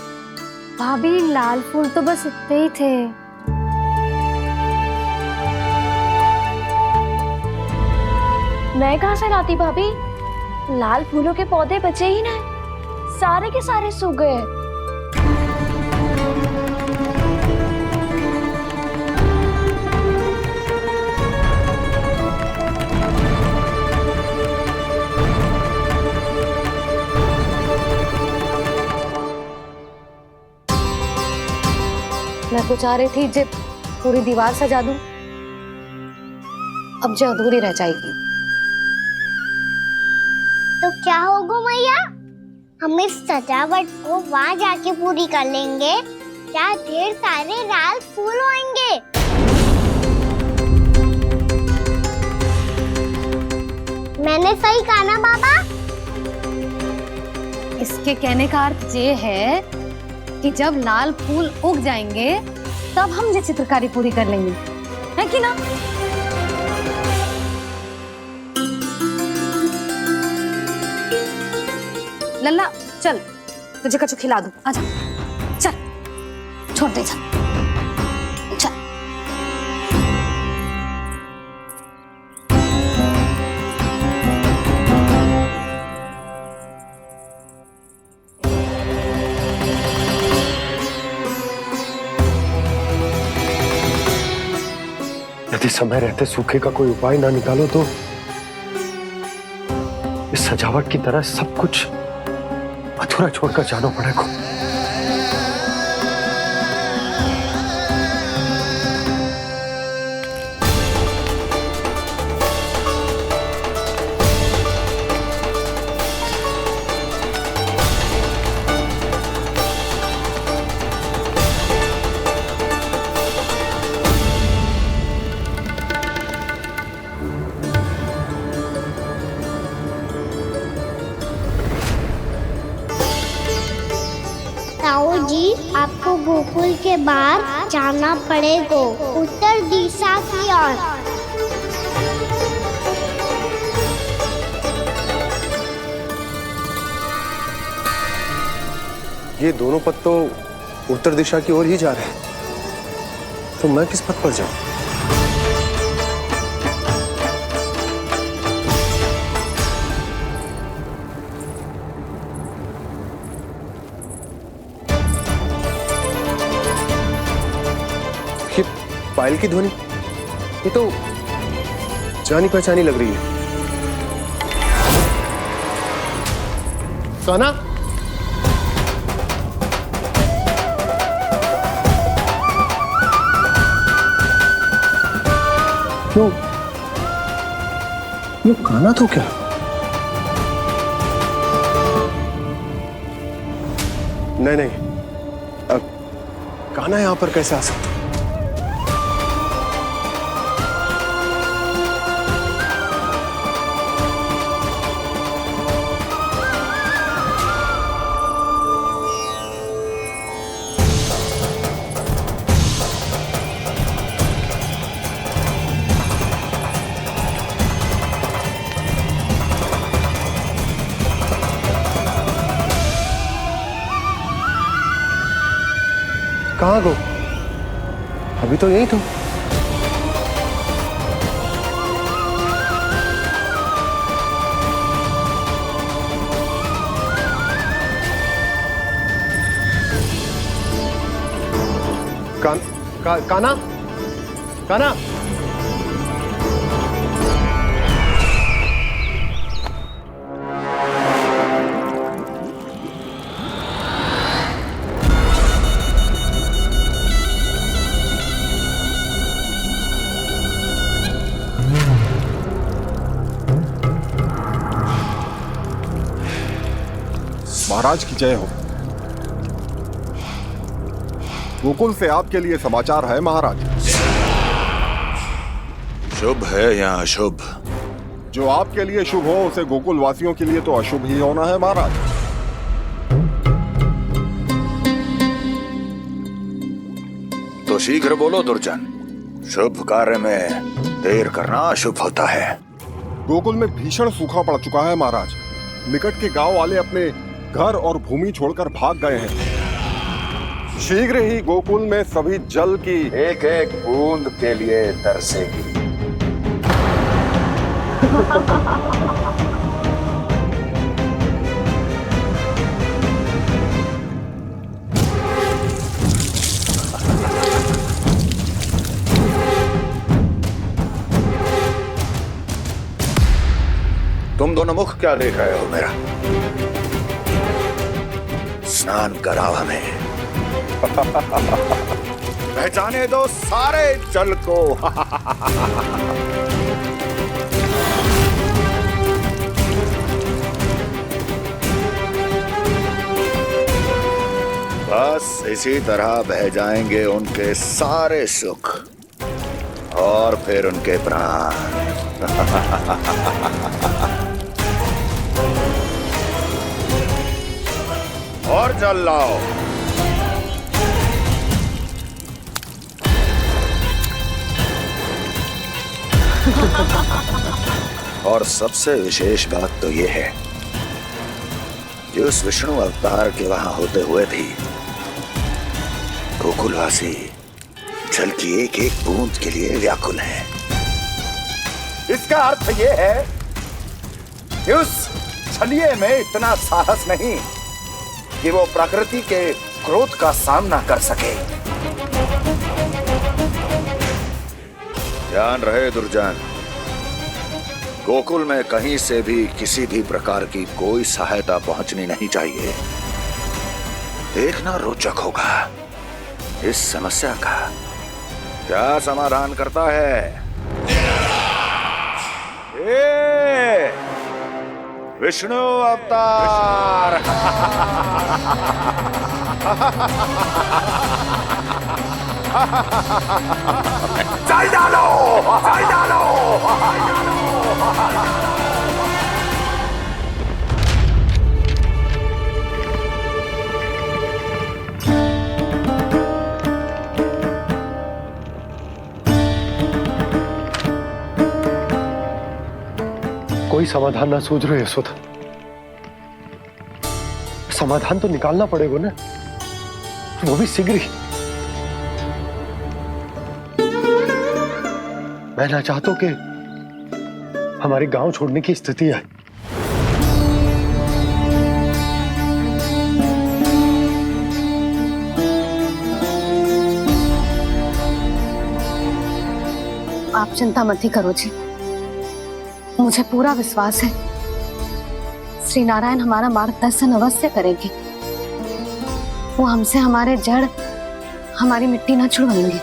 भाभी, लाल फूल तो बस इतने ही थे। मैं कहाँ से लाती भाभी? लाल फूलों के पौधे बचे ही ना, सारे के सारे सूख गए। मैं तो चाह रही थी जब पूरी दीवार सजा दूं, अब जो अधूरी रह जाएगी। तो क्या होगा मैया? हम इस सजावट को वहाँ जाके पूरी कर लेंगे जहाँ ढेर सारे लाल फूल होंगे। मैंने सही कहा ना बाबा? इसके कहने का अर्थ ये है कि जब लाल फूल उग जाएंगे तब हम ये चित्रकारी पूरी कर लेंगे, है कि ना? लल्ला चल, तुझे कछु खिला दूं, आजा, चल, छोड़ दे, चल, चल। यदि समय रहते सूखे का कोई उपाय ना निकालो तो इस सजावट की तरह सब कुछ अधूरा छोड़कर जाना पड़ेगा। ताऊ जी, आपको गोकुल के बाहर जाना पड़ेगा, उत्तर दिशा की ओर। ये दोनों पथ तो उत्तर दिशा की ओर ही जा रहे हैं, तो मैं किस पथ पर जाऊं? ये पायल की ध्वनि, ये तो जानी पहचानी लग रही है। कान्हा, क्यों? ये कान्हा तो क्या? नहीं, कान्हा यहां पर कैसे आ सकता? कहाँ गो? अभी तो यही तो। कान्हा, कान्हा, महाराज की जय हो। गोकुल से आपके लिए समाचार है महाराज। शुभ है या अशुभ? जो आपके लिए शुभ हो उसे गोकुल वासियों के लिए तो अशुभ ही होना है महाराज। तो शीघ्र बोलो दुर्जन, शुभ कार्य में देर करना अशुभ होता है। गोकुल में भीषण सूखा पड़ चुका है महाराज। निकट के गांव वाले अपने घर और भूमि छोड़कर भाग गए हैं। शीघ्र ही गोकुल में सभी जल की एक एक बूंद के लिए तरसेगी। तुम दोनों मुख क्या देख रहे हो मेरा? स्नान कराओ हमें। पहचाने दो सारे जल को। बस इसी तरह बह जाएंगे उनके सारे सुख और फिर उनके प्राण। और जल लाओ। और सबसे विशेष बात तो यह है कि उस विष्णु अवतार के वहां होते हुए भी गोकुलवासी जल की एक एक बूंद के लिए व्याकुल है। इसका अर्थ यह है कि उस छलिए में इतना साहस नहीं कि वो प्रकृति के क्रोध का सामना कर सके। ध्यान रहे दुर्जन, गोकुल में कहीं से भी किसी भी प्रकार की कोई सहायता पहुंचनी नहीं चाहिए। देखना रोचक होगा इस समस्या का क्या समाधान करता है। ए, विष्णु अवतार। चल डालो, चल डालो। कोई समाधान ना सूझ रहे यशोदा। समाधान तो निकालना पड़ेगा ना, वो भी शीघ्र ही। मैं ना चाहता हूं कि हमारे गांव छोड़ने की स्थिति आए। आप चिंता मत ही करो जी, मुझे पूरा विश्वास है श्री नारायण हमारा मार्गदर्शन अवश्य करेंगे। वो हमसे हमारे जड़, हमारी मिट्टी न छुड़वाएंगे।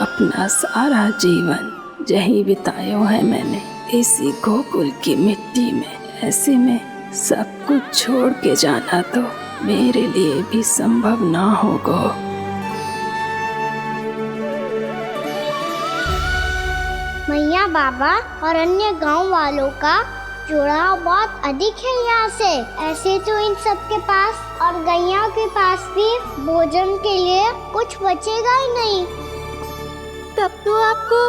अपना सारा जीवन यही बिताया है मैंने, इसी गोकुल की मिट्टी में। ऐसे में सब कुछ छोड़ के जाना तो मेरे लिए भी संभव ना होगा। मैया बाबा और अन्य गांव वालों का जुड़ाव बहुत अधिक है यहाँ से। ऐसे तो इन सब के पास और गैया के पास भी भोजन के लिए कुछ बचेगा ही नहीं। तब तो आपको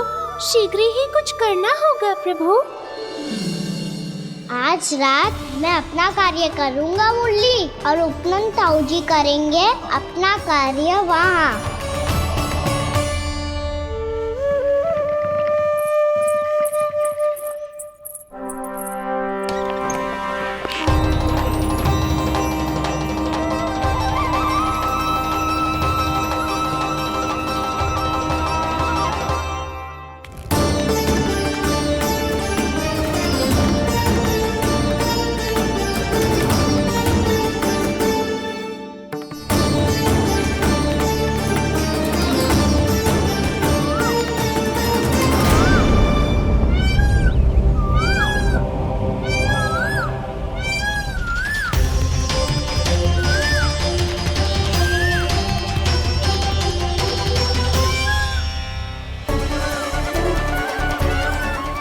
शीघ्र ही कुछ करना होगा प्रभु। आज रात मैं अपना कार्य करूँगा मुरली, और उपनंद ताऊ जी करेंगे अपना कार्य वहाँ।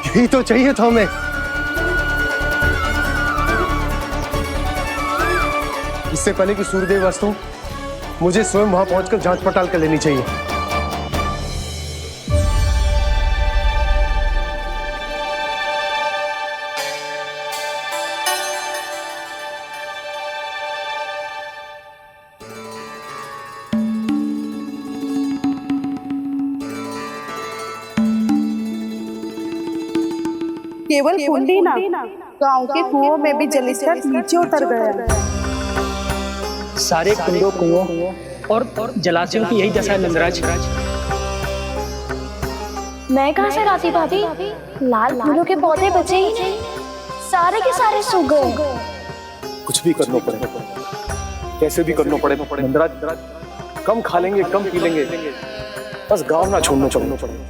यही तो चाहिए था हमें। इससे पहले कि सूर्यदेव अस्त हो, मुझे स्वयं वहां पहुंचकर जांच पड़ताल कर लेनी चाहिए। केवल कुंडी ना, गांव के कुओं में भी जलस्तर नीचे उतर गया। सारे कुंडों, कुओं और जलाशयों की यही दशा है नंदराज। मैं कहाँ से लाती भाभी? लाल फूलों के पौधे बचे ही नहीं, सारे के सारे सूख गए। कुछ भी करना पड़ेगा, कैसे भी करना पड़ेगा नंदराज। कम खा लेंगे, कम पी लेंगे, बस गांव ना छोड़ना पड़ेगा।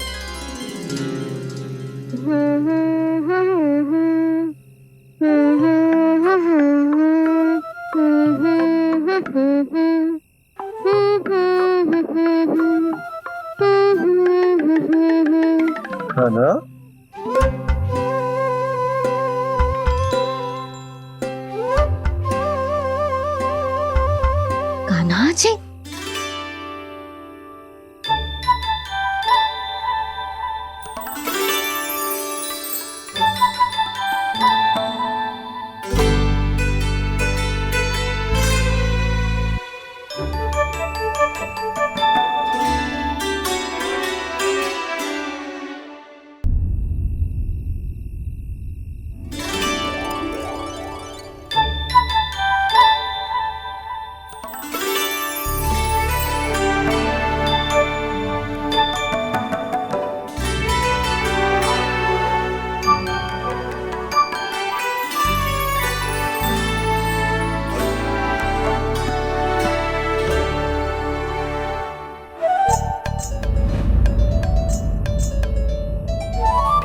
खाना कान्हा जी,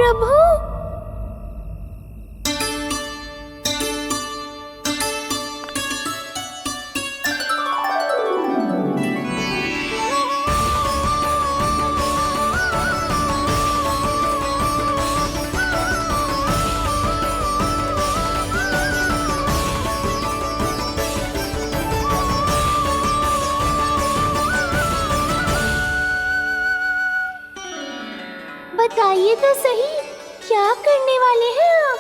प्रभु, बताइए तो सही, क्या करने वाले हैं आप?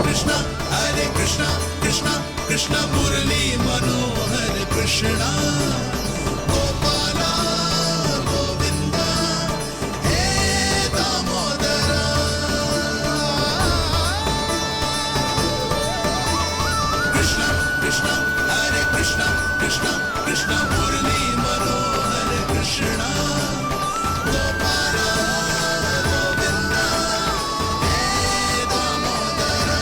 कृष्णा हरे कृष्णा कृष्णा कृष्णा मुरली मनोहर कृष्णा गोपाला गोविंदा हे दामोदरा कृष्णा कृष्णा हरे कृष्णा कृष्णा कृष्णा मुरली मनोहर कृष्णा गोपाला गोविंदा हे दामोदरा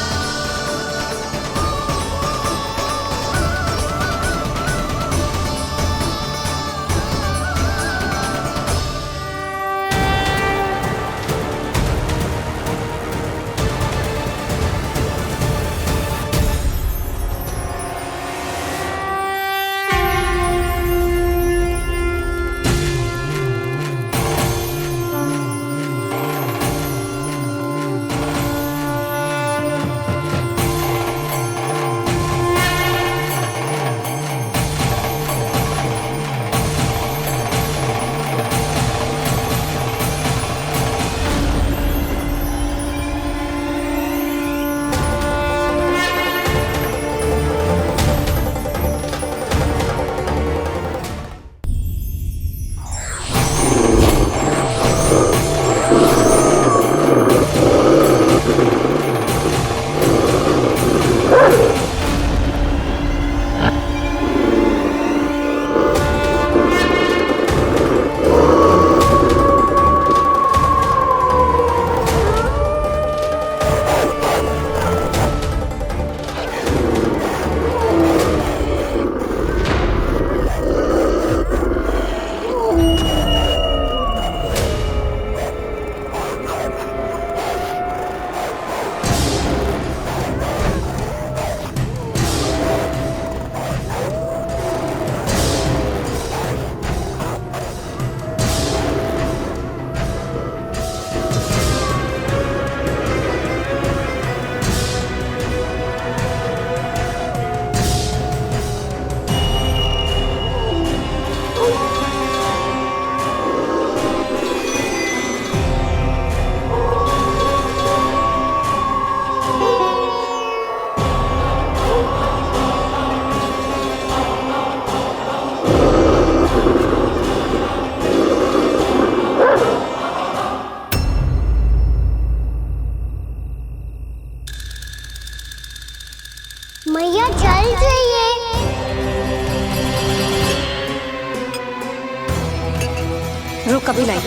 मैया जल जाइए। रुक, कभी लाई।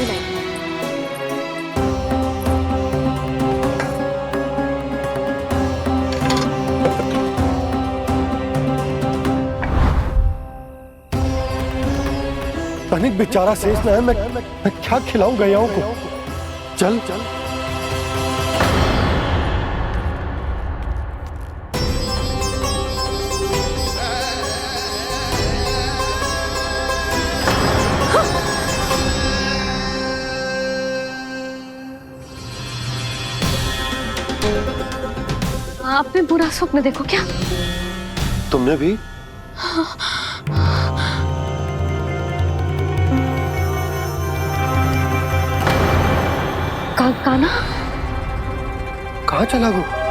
तनिक बेचारा शेष न है, मैं क्या खिलाऊं गयाओं को। चल चल आपने बुरा स्वप्न देखो क्या? तुमने भी? काना कहाँ चला वो?